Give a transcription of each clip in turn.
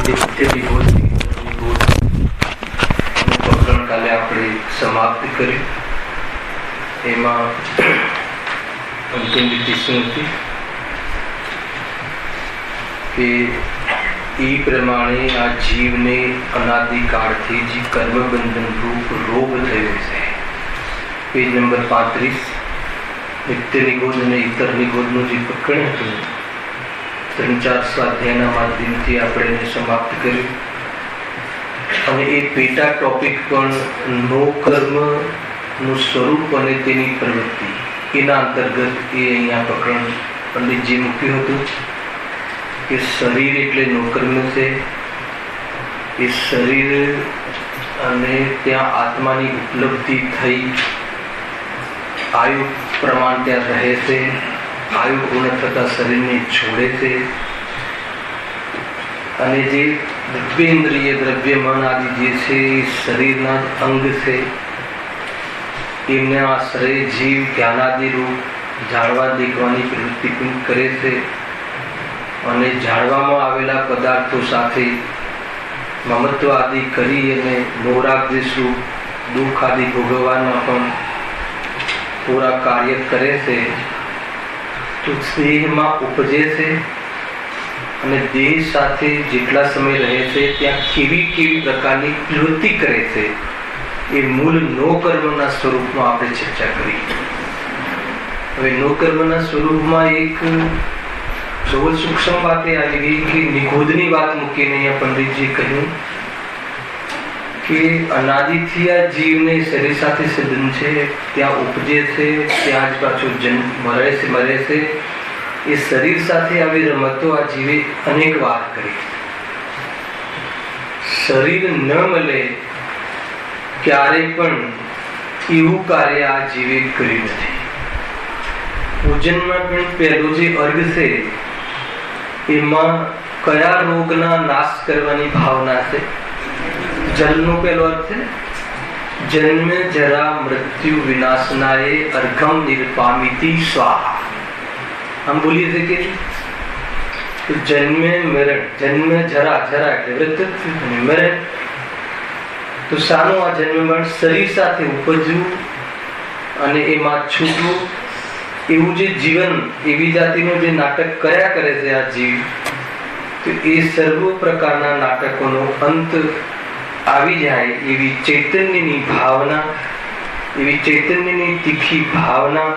નિત્ય નિબોધની પ્રકરણ કાલે આપણે સમાપ્ત કર્યું. એમાં અંતિમ વિધિ શું હતી કે એ પ્રમાણે આ જીવને અનાદિકાળથી જે કર્મબંધન રૂપ રોગ થયો છે. પેજ નંબર 35 નિત્ય નિબોધ અને ઇતર નિબોધનું જે પ્રકરણ હતું 3-4 સ્વાધ્યાયના માધ્યમથી આપણે એને સમાપ્ત કર્યું. અને એ પેટા ટોપિક પણ નો કર્મનું સ્વરૂપ અને તેની પ્રવૃત્તિ એના અંતર્ગત એ અહીંયા પ્રકરણ પંડિતજી મૂક્યું હતું કે શરીર એટલે નોકર્મ છે. એ શરીર અને ત્યાં આત્માની ઉપલબ્ધિ થઈ આયુ પ્રમાણ ત્યાં રહે છે. આયુ પૂર્ણ થતા શરીરને છોડે છે અને જે દ્રવ્યેન્દ્રિય દ્રવ્ય મન આદિ જે છે એ શરીરના અંગ છે. એમને આશ્રય જીવ જ્ઞાનાદિ રૂપ જાણવા દેખવાની પ્રવૃત્તિ પણ કરે છે. અને જાણવામાં આવેલા પદાર્થો સાથે મમત્વ આદિ કરી અને મોરાગ્દેશ રૂપ દુઃખ આદિ ભોગવવાના પણ પૂરા કાર્ય કરે છે. તો દેહમાં ઉપજે છે અને દેહ સાથે જેટલા સમય રહે છે ત્યાં કેવી કેવી પ્રકારની પ્રવૃત્તિ કરે છે એ મૂળ નો કર્મના સ્વરૂપમાં આપણે ચર્ચા કરી. હવે નો કર્મના સ્વરૂપમાં એક બહુ સૂક્ષ્મ વાત એ આવી ગઈ કે નિગોધની વાત મૂકીને અહીંયા પંડિતજી કહ્યું કે અનાદિથી આ જીવને શરીર સાથે સંબંધ છે, ત્યાં ઉપજે છે, ત્યાં જ પાછું જન્મ મરે છે. એ શરીર સાથે આવી રમતો આ જીવે અનેક વાર કરી. શરીર ન મળે ક્યારે પણ એવું કાર્ય આ જીવે કર્યું નથી. પૂજનમાં પણ પહેલો જે અર્ઘ છે એમાં કયા રોગના નાશ કરવાની ભાવના છે? જન્મનો પહેલો અર્થ છે જન્મ જરા મૃત્યુ વિનાશનાય અર્ઘમ નિર્પામિતિ સ્વાહા. हम बोलिए थे कि तो जन्म मरण, जन्म जरा जरा એટલે મૃત્યુ અને મરણ. તો સાનું આ જન્મ મરણ શરીર સાથે ઉપજવું અને એમાં છૂટવું એવું જે જીવન એવી જાતિનું જે નાટક કર્યા કરે છે આ જીવ, તો એ સર્વ પ્રકારના નાટકોનો અંત આવી જાય એવી ચૈતન્યની ભાવના, એવી ચૈતન્યની તીખી ભાવના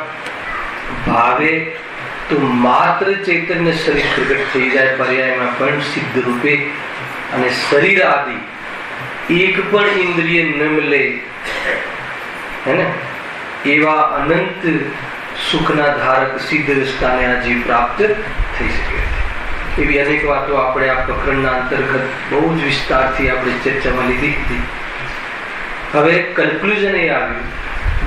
ભાવે તો માત્ર ચૈતન્ય શરીર પ્રગટ થઈ જાય પર્યાયમાં પણ સિદ્ધ રૂપે. અને શરીર આદિ એક પણ ઇન્દ્રિય ન મળે હે ને એવા અનંત સુખના ધારક સિદ્ધ રસ્તાને આ જીવ પ્રાપ્ત થઈ શકે. એવી અનેક વાતો આપણે આ પ્રકરણના અંતર્ગત બહુ જ વિસ્તારથી આપણે ચર્ચામાં લીધી હતી. હવે કન્ક્લુઝન એ આવ્યું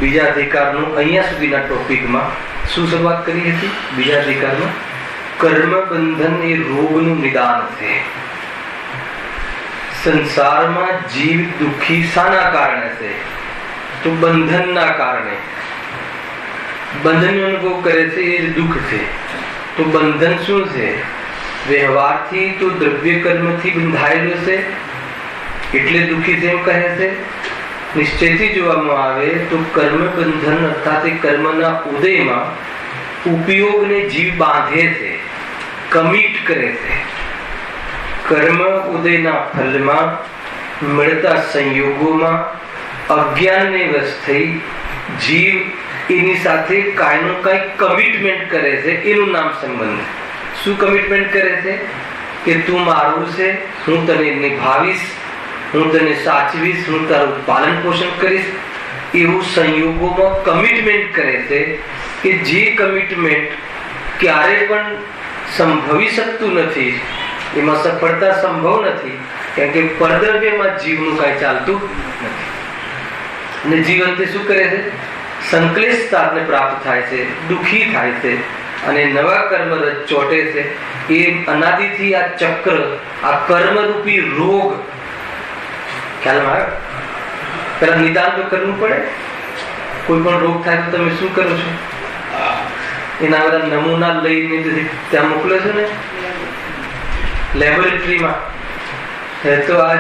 બીજા અધિકારનું. અહીંયા સુધીના ટોપિકમાં શું શરૂઆત કરી હતી? બીજા અધિકારમાં કર્મ બંધન એ રોગનું નિદાન છે. સંસારમાં જીવ દુઃખી શાના કારણે છે? તો બંધનના કારણે. બંધનનો અનુભવ કરે છે એ દુઃખ છે. તો બંધન શું છે? વ્યવહારથી તો દ્રવ્ય કર્મથી બંધાયેલું છે એટલે દુઃખી છે એમ કહે છે. નિશ્ચયથી જોવામાં આવે તો કર્મ બંધન અર્થાત કર્મના ઉદયમાં ઉપયોગને જીવ બાંધે છે, કમિટ કરે છે. કર્મ ઉદયના ફલમાં મળતા સંયોગોમાં અજ્ઞાનને વશ થઈ જીવ એની સાથે કાંઈનું કાંઈ કમિટમેન્ટ કરે છે. એનું નામ સંબંધ. શું કમિટમેન્ટ કરે છે? કે તું મારું છે, હું તને નિભાવીશ, હું તને સાચવીશ, હું તારું પાલન પોષણ કરીશ. એવું સંયોગોમાં કમિટમેન્ટ કરે છે કે જે કમિટમેન્ટ ક્યારે પણ સંભવી શકતું નથી. એમાં સફળતા સંભવ નથી કારણ કે પરદ્રવ્યમાં જીવનું કાંઈ ચાલતું નથી. અને જીવન તે શું કરે છે? સંક્લેશતાને પ્રાપ્ત થાય છે, દુઃખી થાય છે અને નવા કર્મ ચોટે છે. એ અનાદિથી આ ચક્ર, આ કર્મરૂપી રોગ ખ્યાલમાં આવ્યો. પેલા નિદાન તો કરવું પડે. કોઈ પણ રોગ થાય તો તમે શું કરો છો? એના બધા નમૂના લઈને ત્યાં મોકલે છે ને લેબોરેટરીમાં. તો આ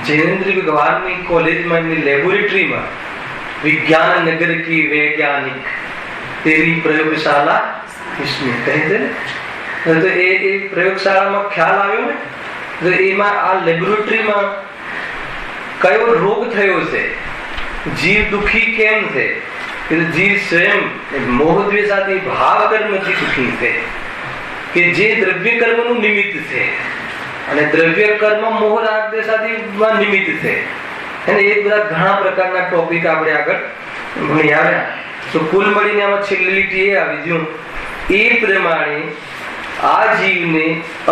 जैनेन्द्र भगवान कॉलेज में लेबोरेटरी में विज्ञान नगर की वैज्ञानिक तेरी प्रयोगशाला इसमें कहते तो ये प्रयोगशाला में ख्याल आयो ने तो एमा आ लेबोरेटरी में कयो रोग थयो छे, जीव दुखी केम छे, जीव स्वयं मोह द्वेष आदि भाव कर्म थी दुखी छे કે જે દ્રવ્ય કર્મનું નિમિત્ત છે અને દ્રવ્ય કર્મ મોહ રાગ દ્વેષ આદિમાં નિમિત્ત છે અને એ બધા ઘણા પ્રકારના ટોપિક આપણે આગળ ભણી આવ્યા. તો કુલ મળીને આમાં છેલ્લી લીટી એ આવી જો એ પ્રમાણે આ જીવને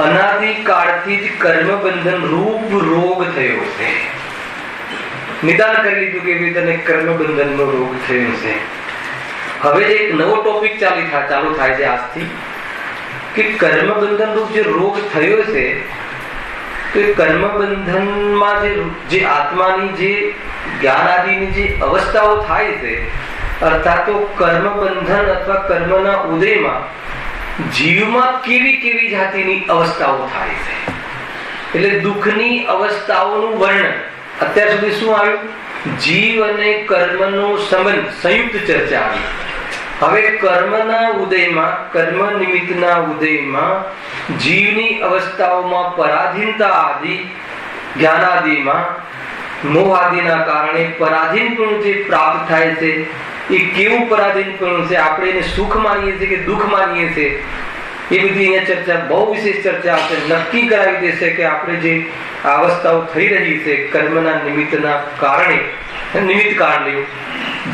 અનાદિ કાળથી જ કર્મ બંધન રૂપ રોગ થયો છે. નિદાન કરી લીધું કે તને કર્મ બંધનનો રોગ થયો છે. હવે એક નવો ટોપિક ચાલુ થાય છે આજથી કે કર્મ બંધન રૂપ જે રોગ થયો છે તો એ કર્મ બંધનમાં જે આત્માની જે જ્ઞાન આદિની જે અવસ્થાઓ થાય છે અર્થાત તો કર્મ બંધન અથવા કર્મના ઉદયમાં જીવમાં કેવી કેવી જાતિની અવસ્થાઓ થાય છે એટલે દુઃખની અવસ્થાઓનું વર્ણન અત્યાર સુધી શું આવ્યું? જીવ અને કર્મનો સંબંધ સંયુક્ત ચર્ચા આવી. હવે કર્મના ઉદયમાં કર્મ નિમિત્તના ઉદયમાં જીવની અવસ્થાઓમાં પરાધીનતા આદિ જ્ઞાન આદિમાં મોહ આદિના કારણે પરાધીનપણું જે પ્રાપ્ત થાય છે એ કેવું પરાધીનપણું છે? આપણે એને સુખ માનીએ છીએ કે દુઃખ માનીએ છીએ? એ બધી અહીંયા ચર્ચા બહુ વિશેષ ચર્ચા છે. નક્કી કરાવી દેશે કે આપણે જે અવસ્થાઓ થઈ રહી છે કર્મના નિમિત્તના કારણે નિમિત્ત કારણ લેવું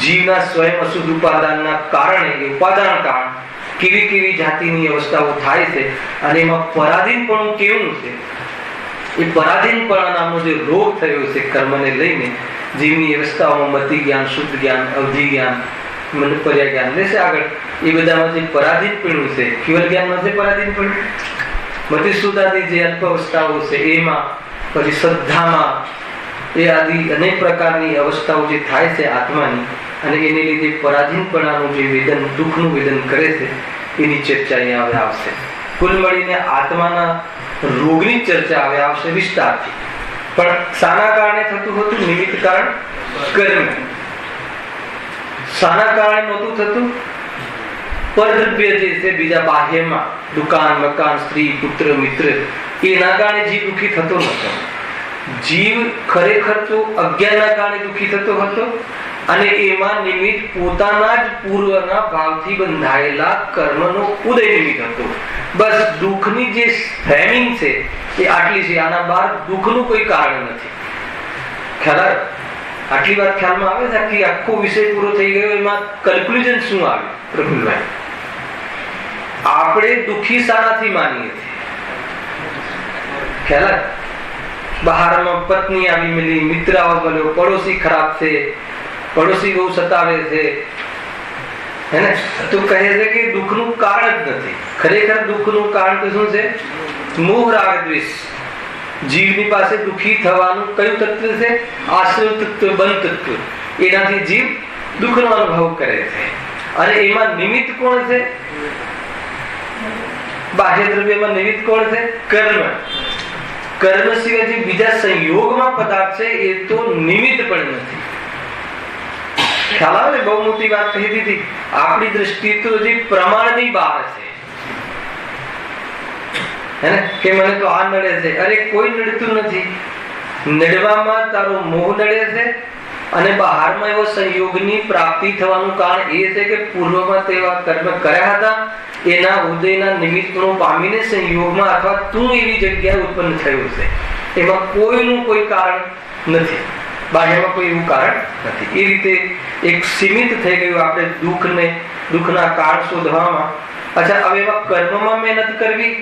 જીવના સ્વયં અશુદ્ધ ઉપાદાનના કારણે ઉપાદાન કારણ કેવી કેવી જાતિની અવસ્થાઓ થાય છે અને એમાં પરાધીનપણું કેવું છે? એ પરાધીનપણા નામનો જે રોગ થયો છે કર્મને લઈને જીવની અવસ્થાઓમાં મતિ જ્ઞાન, શુદ્ધ જ્ઞાન, અવધિ જ્ઞાન, મનપર્યા જ્ઞાન લેશે આગળ. એ બધામાં જે પરાધીનપણું છે કેવલ જ્ઞાનમાં છે પરાધીનપણું, મતિ શુદ્ધાદી જે અલ્પ અવસ્થાઓ છે એમાં, પછી શ્રદ્ધામાં, એ આદિ અનેક પ્રકારની અવસ્થાઓ જે થાય છે આત્માની અને એને લીધે પરાધીનપણાનું જે વેદન, દુઃખનું વેદન કરે છે એની ચર્ચા અહીંયા હવે આવશે. કુલ મળીને આત્માના રોગની ચર્ચા હવે આવશે વિસ્તારથી. પણ શાના કારણે થતું હતું? નિમિત્ત કારણ કર્મ. શાના કારણે નહોતું થતું? પરદ્રવ્ય જે છે બીજા બાહ્યમાં દુકાન, મકાન, સ્ત્રી, પુત્ર, મિત્ર એના કારણે જીવ દુઃખી થતો નહોતો. જીવ ખરેખર તો અજ્ઞાનના કારણે દુઃખી થતો હતો અને એમાં નિમિત્ત પોતાના જ પૂર્વના ભાવથી બંધાયેલા કર્મનો ઉદય નિમિત્ત હતો. બસ દુઃખની જે ફ્રેમિંગ છે એ આટલી છે, આના બહાર દુઃખનું કોઈ કારણ નથી. ખ્યાલ આટલી વાત ખ્યાલમાં આવે છે કે આખો વિષય પૂરો થઈ ગયો. એમાં કન્ક્લુઝન શું આવ્યું પ્રફુલભાઈ? આપણે દુઃખી શાનાથી માનીએ છીએ? ખ્યાલ બહારમાં પત્ની આવી મળી, મિત્ર મળ્યો, પડોશી ખરાબ છે, પડોશી બહુ સતાવે છે હે ને, તો કહે છે કે દુઃખનું કારણ જ નથી. ખરેખર દુઃખનું કારણ તો શું છે? મોહ રાગ દ્વેષ. જીવની પાસે દુઃખી થવાનું કયું તત્વ છે? આશ્રય તત્વ, બંધ તત્વ. એનાથી જીવ દુઃખનો અનુભવ કરે છે અને એમાં નિમિત્ત કોણ છે? બાહ્ય દ્રવ્યમાં નિમિત્ત કોણ છે? કર્મ. કર્મ સિવાય જે બીજા સંયોગમાં પદાર્થ છે એ તો નિમિત્ત પણ નથી. ખ્યાલ આવે ને? બહુ મોટી વાત કહી દીધી. આપણી દ્રષ્ટિ તો જે પ્રમાણની બહાર છે હે ને, કે મને તો આ નડે છે. અરે કોઈ નડતું નથી. નડવામાં તારો મોહ નડે છે અને બહારમાં એવો સંયોગની પ્રાપ્તિ થવાનું કારણ એ છે કે પૂર્વમાં તેવા કર્મ કર્યા હતા એના ઉદયના નિમિત્તનો પામીને સંયોગમાં અથવા તું એવી જગ્યાએ ઉત્પન્ન થયું છે. એમાં કોઈનું કોઈ કારણ નથી, બાહ્યમાં કોઈ એવું કારણ નથી. એ રીતે એક સીમિત થઈ ગયું આપણે દુઃખના કારણ શોધવામાં. અચ્છા, હવે એમાં કર્મમાં મહેનત કરવી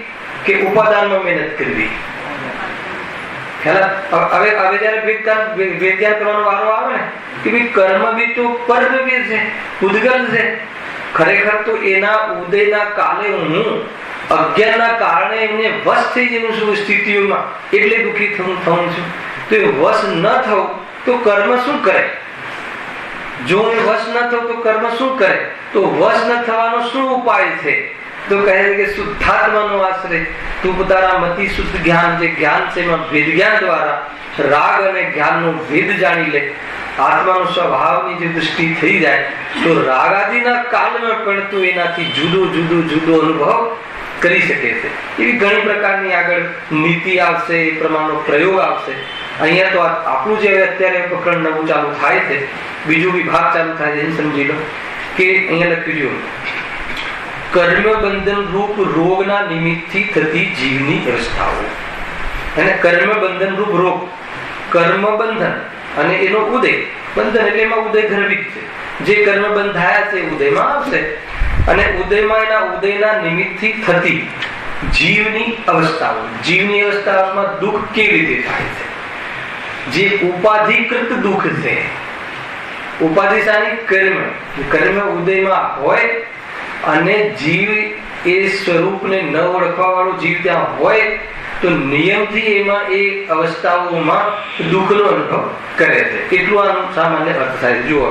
કે ઉપાદાનમાં મહેનત કરવી? હવે જયારે વેદ્યાન કરવાનો વારો આવે ને કે ભાઈ કર્મ બી તો પરદ્રવ્ય છે, ઉદ્ગલ છે. ખરેખર તો એના ઉદયના કાલે હું અજ્ઞાનના કારણે એમને વશ થઈ જવું છું સ્થિતિઓમાં, એટલે દુઃખી થવું છું. તો એ વશ ન થવું તો કર્મ શું કરે? જો એ વશ ન થવું તો કર્મ શું કરે? તો વશ ન થવાનો શું ઉપાય છે? તો કહે છે કે શુદ્ધાત્માનો આશ્રય, તું તારા મતિ શુદ્ધ જ્ઞાન જે જ્ઞાન છે એમાં ભેદ જ્ઞાન દ્વારા રાગ અને જ્ઞાનનો ભેદ જાણી લે. આત્માનો સ્વભાવની જે દૃષ્ટિ થઈ જાય તો રાગ આદિના કાળમાં પણ તું એનાથી જુદો જુદો જુદો અનુભવ કરી શકે છે. એવી ઘણી પ્રકારની આગળ નીતિ આવશે, એ પ્રમાણનો પ્રયોગ આવશે. અહીંયા તો આપણું જે અત્યારે પ્રકરણ નવું ચાલુ થાય છે, બીજો વિભાગ ચાલુ થાય છે, સમજી લો કે અહીંયા લખ્યું છે કર્મ બંધન રૂપ રોગના નિમિત્તથી થતી જીવની અવસ્થાઓ. અને કર્મ બંધન રૂપ રોગ, કર્મ બંધન અને એનો ઉદય, બંધન એટલે એમાં ઉદય ગર્ભિત છે. જે કર્મ બંધાયા છે ઉદયમાં આવશે, અને ઉદયમાં એના ઉદયના નિમિત્તથી થતી જીવની અવસ્થાઓ. જીવની અવસ્થાઓમાં દુઃખ કેવી રીતે થાય છે? જે ઉપાધિકૃત દુઃખ છે, ઉપાધિશાળી કર્મ, કર્મ ઉદયમાં હોય અને જીવ એ સ્વરૂપને ન ઓળખવા વાળો જીવ ત્યાં હોય તો નિયમથી એમાં એ અવસ્થાઓમાં દુઃખનો અનુભવ કરે છે. એટલું આનો સામાન્ય અર્થ થાય. જુઓ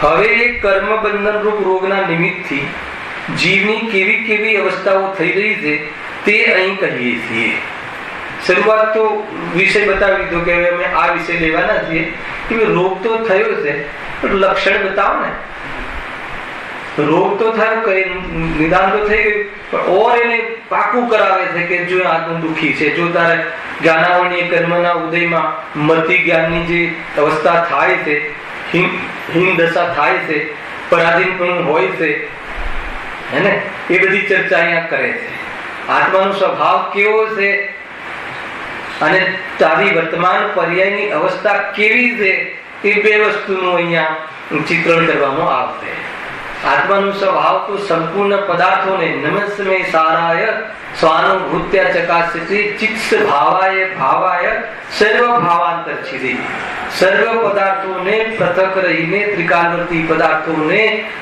હવે કર્મ બંધન રૂપ રોગના નિમિત્તથી જીવની કેવી કેવી અવસ્થાઓ થઈ રહી છે તે અહીં કહીએ છીએ. શરૂઆત તો વિષય બતાવી દીધો કે અમે આ વિષય લેવાના છીએ કે રોગ તો થયો છે પણ લક્ષણ બતાવો ને. રોગ તો થયો, કઈ નિદાન તો થઈ ગયું, પણ ઓર એને પાકું કરાવે છે કે જો આત્મ દુઃખી છે, જો તારે જ્ઞાનાવરણીય કર્મના ઉદયમાં મતિ જ્ઞાનની જે અવસ્થા થાય છે, હિમ દશા થાય છે, પરાધીનપણું હોય છે, હે ને, એ બધી ચર્ચા અહીંયા કરે છે. આત્માનો સ્વભાવ કેવો છે અને તારી વર્તમાન પર્યાયની અવસ્થા કેવી છે એ બે વસ્તુનું અહીંયા ચિત્રણ કરવામાં આવશે. આત્માનો સ્વભાવ તો સંપૂર્ણ પદાર્થોને નમસ્મે સારાય સ્વાનુભૂત્ય ચકાશિતિ ચિત્ત ભાવાય ભાવાય સર્વ ભાવાંતર છિદી. સર્વ પદાર્થોને પૃથક રહીને ત્રિકાલવર્તી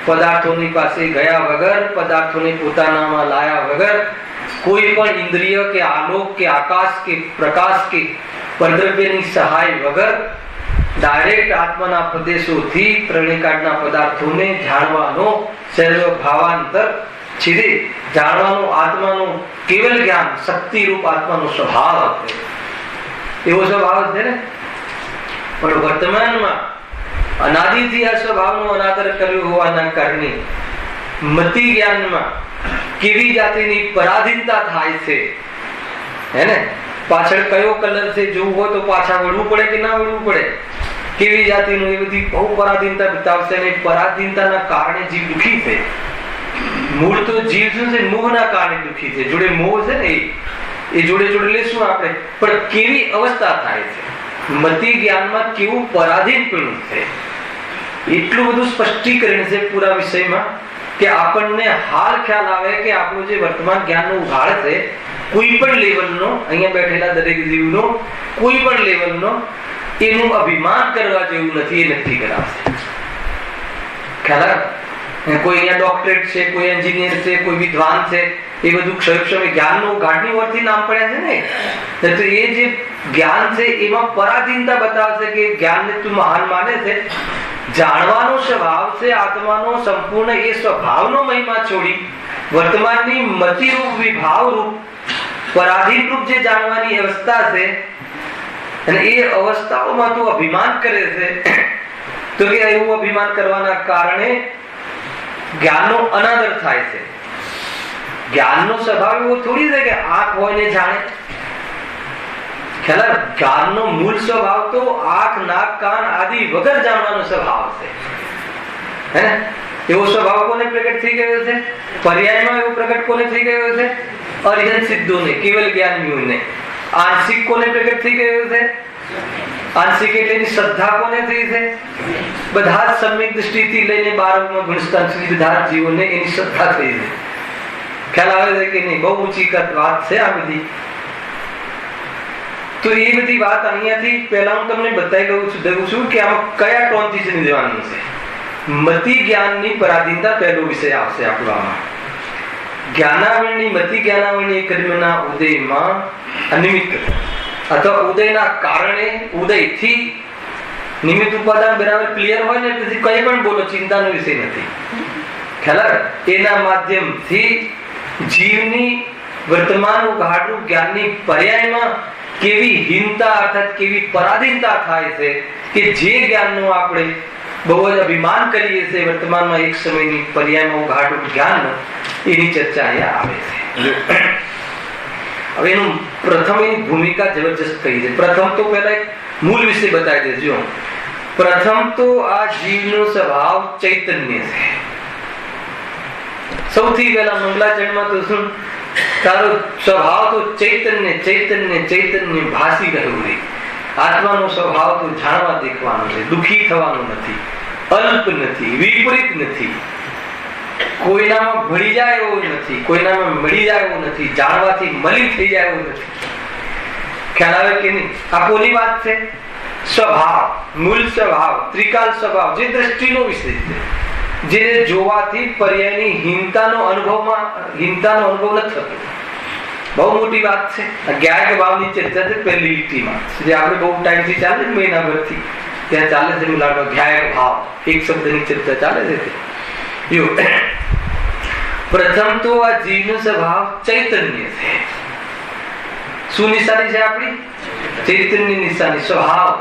પદાર્થોની પાસે ગયા વગર, પદાર્થોને પોતાનામાં લાયા વગર, કોઈ પણ ઇન્દ્રિય કે આલોક કે આકાશ કે પ્રકાશ કે પરદ્રવ્યની સહાય વગર ડાયરેક્ટ આત્માના પ્રદેશોથી પ્રણયકાળના પદાર્થોને જાણવાનો સર્વ ભાવાંતર છિદે, જાણવાનો આત્માનો કેવલ જ્ઞાન, શક્તિ રૂપ આત્માનો સ્વભાવ છે. એવો સ્વભાવ છે ને. પણ વર્તમાનમાં અનાદિથી આ સ્વભાવનો અનાદર કર્યો હોવાના કારણે મતિ જ્ઞાનમાં કેવી જાતિની પરાધીનતા થાય છે, હે ને. પાછળ કયો કલર છે જોવું હોય તો પાછા વળવું પડે કે ના વળવું પડે, કેવી જાતિનું, એ બધી બહુ પરાધીનતા બતાવશે. અને પરાધીનતાના કારણે જીવ દુઃખી છે. મૂળ તો જીવ શું છે, મોહના કારણે દુઃખી છે. જોડે મોહ છે ને, એ જોડે જોડે લેશું આપણે. પણ કેવી અવસ્થા થાય છે, મતિ જ્ઞાનમાં કેવું પરાધીનપણું છે, એટલું બધું સ્પષ્ટીકરણ છે પૂરા વિષયમાં કે આપણને હાલ ખ્યાલ આવે કે આપણું જે વર્તમાન જ્ઞાનનો ઉઘાડ છે, કોઈ પણ લેવલનો, અહીંયા બેઠેલા દરેક જીવનો કોઈ પણ લેવલનો એનું અભિમાન કરવા જેવું નથી. એ નક્કી કરાવશે. ખ્યાલ આવે? કોઈ અહીંયા ડોક્ટરેટ છે, કોઈ એન્જિનિયર છે, કોઈ વિદ્વાન છે, એ બધું ક્ષય જ્ઞાનનો ઉઘાડની વરથી નામ પડ્યા છે ને. તો એ જે જ્ઞાન છે એમાં પરાધીનતા બતાવશે કે જ્ઞાનને તું મહાન માને છે. જાણવાનો સ્વભાવ છે આત્માનો સંપૂર્ણ, એ સ્વભાવનો મહિમા છોડી વર્તમાનની મતિરૂપ વિભાવરૂપ પરાધીન રૂપ જે જાણવાની અવસ્થા છે, અને એ અવસ્થાઓમાં તું અભિમાન કરે છે. તો કે એવું અભિમાન કરવાના કારણે જ્ઞાનનો અનાદર થાય છે. જ્ઞાનનો સ્વભાવ એવો થોડી છે કે આંખ હોય ને જાણે. ખ્યાલ? જ્ઞાનનો મૂળ સ્વભાવ તો આંખ, નાક, કાન આદિ વગર જાણવાનો સ્વભાવ છે, હે ને. એવો સ્વભાવ કોને પ્રગટ થઈ ગયો છે? પર્યાયમાં એવો પ્રગટ કોને થઈ ગયો છે? અરિહંત સિદ્ધોને, કેવલ જ્ઞાનીઓને. આંશિક કોને પ્રગટ થઈ ગયો છે? આંશિક એટલે એની શ્રદ્ધા કોને થઈ છે? બધા જ સમ્યક દૃષ્ટિથી લઈને 12મા ગુણસ્થાન સુધી બધા જીવોને એની શ્રદ્ધા થઈ છે. ખ્યાલ આવે છે કે નહીં? બહુ ઊંચી વાત છે આ બધી. તો એ બધી વાત અહીંયાથી પહેલા હું તમને બતાવી દઉં છું કે આમાં કયા ટોનથી સમજવાનું છે. મતિ જ્ઞાનની પરાધીનતા પહેલો વિષય આવશે આપણો. આમાં જ્ઞાનાવરણી, મતિ જ્ઞાનાવરણી કર્મના ઉદયમાં અનિમિત્ત અથવા ઉદયના કારણે, ઉદયથી નિમિત્ત ઉપાદાન બરાબર ક્લિયર હોય ને, પછી કઈ પણ બોલો, ચિંતાનો વિષય નથી. ખ્યાલ આવે? એના માધ્યમથી જીવની વર્તમાન ઉઘાડું જ્ઞાનની પર્યાયમાં કેવી હીનતા અર્થાત કેવી પરાધીનતા થાય છે કે જે જ્ઞાનનો આપણે બહુ જ અભિમાન કરીએ છીએ વર્તમાનમાં એક સમયની પર્યાયમાં ઉઘાડું જ્ઞાનનો, એની ચર્ચા અહીંયા આવે છે. હવે એનું પ્રથમ એની ભૂમિકા જબરજસ્ત થઈ છે. પ્રથમ તો પહેલા એક મૂળ વિશે બતાવી દેજો. પ્રથમ તો આ જીવનો સ્વભાવ ચૈતન્ય છે. સૌથી પહેલા મંગલાચરણમાં તો શું, તારો સ્વભાવ તો ચૈતન્ય ચૈતન્ય ચૈતન્ય ભાસી રહ્યું છે. આત્માનો સ્વભાવ તો જાણવા દેખવાનો છે, દુઃખી થવાનો નથી, અલ્પ નથી, વિપરીત નથી, કોઈનામાં ભળી જાય એવો નથી, કોઈનામાં મળી જાય એવો નથી, જાણવાથી મલિન થઈ જાય એવો નથી. ખ્યાલ આવે કે નહીં? આ કોની વાત છે? સ્વભાવ, મૂળ સ્વભાવ, ત્રિકાલ સ્વભાવ, જે દ્રષ્ટિનો વિષય છે, જેને જોવાથી પર્યાયની હીનતાનો અનુભવ નથી થતો. બહુ મોટી વાત છે. જ્ઞાયક ભાવની ચર્ચા છે પહેલી લીટીમાં, જે આપણે બહુ ટાઈમથી ચાલે છે, મહિનાભરથી ત્યાં ચાલે છે. જ્ઞાયક ભાવ એક શબ્દની ચર્ચા ચાલે છે. પ્રથમ તો આ જીવનો સ્વભાવ ચૈતન્ય છે. શું નિશાની છે આપણી? ચૈતન્ય નિશાની, સ્વભાવ,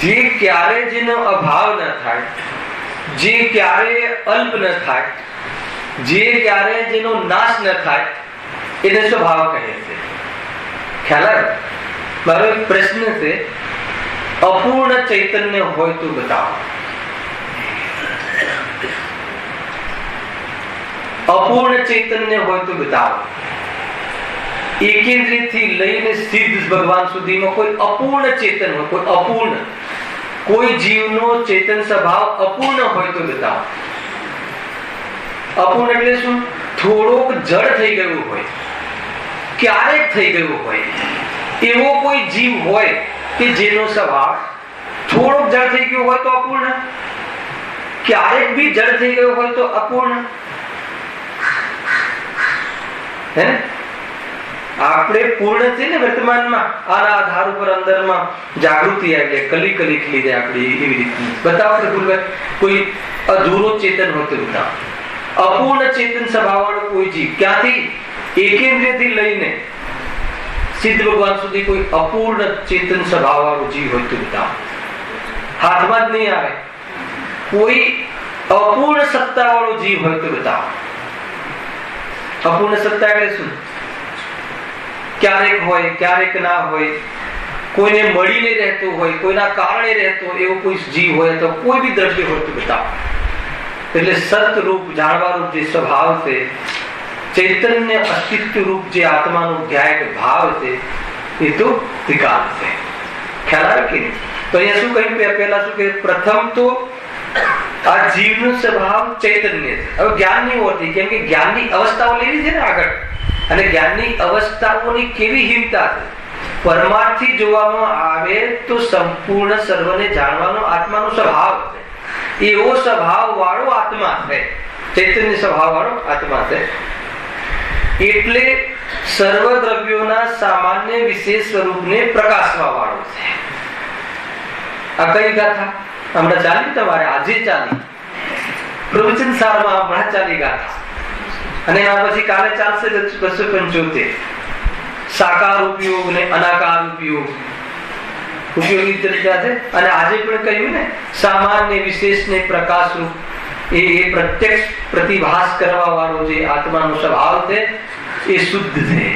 જે ક્યારે જેનો અભાવ ન થાય, જે ક્યારે અલ્પ ન થાય, જે ક્યારે જેનો નાશ ન થાય, એને સ્વભાવ કહે છે. ખ્યાલ આવે? મારો એક પ્રશ્ન છે, અપૂર્ણ ચૈતન્ય હોય તો બતાવો. અપૂર્ણ ચૈતન્ય હોય તો બતાવો. એકેન્દ્રિયથી લઈને સિદ્ધ ભગવાન સુધીમાં કોઈ અપૂર્ણ ચેતન હોય, કોઈ અપૂર્ણ, કોઈ જીવનો ચેતન સ્વભાવ અપૂર્ણ હોય તો બતાવો. અપૂર્ણ એટલે શું? થોડોક જડ થઈ ગયું હોય, ક્યારેક થઈ ગયું હોય, એવો કોઈ જીવ હોય કે જેનો સ્વભાવ થોડોક જડ થઈ ગયો હોય તો અપૂર્ણ, ક્યારેક બી જડ થઈ ગયો હોય તો અપૂર્ણ. હે, આપણે પૂર્ણ છે ને વર્તમાનમાં, આના આધાર ઉપર અંદરમાં જાગૃતિ આવી જાય, કલી કલી ખીલી જાય આપણી, એવી રીતે બતાવો. કોઈ અધૂરો ચેતન હોય તો બતાવો. અપૂર્ણ ચેતન સ્વભાવવાળો કોઈ જીવ, ક્યાંથી? એકેન્દ્રિયથી લઈને સિદ્ધ ભગવાન સુધી કોઈ અપૂર્ણ ચેતન સ્વભાવવાળો જીવ હોય તો બતાવો. હાથમાં જ નહીં આવે. કોઈ અપૂર્ણ સત્તાવાળો જીવ હોય તો બતાવો. અપૂર્ણ સત્તા એટલે શું? ક્યારેક હોય, ક્યારેક ના હોય, કોઈને મળીને રહેતો હોય, કોઈના કારણે રહેતો એવો કોઈ જીવ હોય, તો કોઈ બી દ્રવ્ય હોય તો બતાવો. એટલે સત રૂપ, જાણવા રૂપ જે સ્વભાવ છે, ચૈતન્ય અસ્તિત્વ રૂપ જે આત્માનો જ્ઞાયક ભાવ છે, એ તો ત્રિકાલ છે. ખ્યાલ આવે કે નહીં? તો અહીંયા શું કહ્યું? પહેલા શું કહ્યું? પ્રથમ તો આ જીવનો સ્વભાવ ચૈતન્ય છે. હવે જ્ઞાનની ઓળખી, કેમ કે જ્ઞાનની અવસ્થાઓ લેવી છે ને આગળ, અને જ્ઞાનની અવસ્થાઓની કેવી હિંમતા છે. પરમાર્થી જોવામાં આવે તો સંપૂર્ણ સર્વને જાણવાનો આત્માનો સ્વભાવ છે. એવો સ્વભાવ વાળો આત્મા છે, ચૈતન્ય સ્વભાવ વાળો આત્મા છે. એટલે સર્વ દ્રવ્યોના સામાન્ય વિશેષ સ્વરૂપને પ્રકાશવા વાળો છે. આ કઈ ગાથા હમણાં ચાલી? તમારે આજે ચાલી પ્રવચન સારમાં, હમણાં ચાલી ગાથા. અને એના પછી કાલે ચાલશે 275 સાકાર ઉપયોગ ને અનાકાર ઉપયોગ, ઉપયોગી ચર્ચા છે. અને આજે પણ કહ્યું ને, સામાન્ય વિશેષ ને પ્રકાશ રૂપ, એ પ્રત્યક્ષ પ્રતિભાસ કરવા વાળો જે આત્માનો સ્વભાવ છે એ શુદ્ધ છે.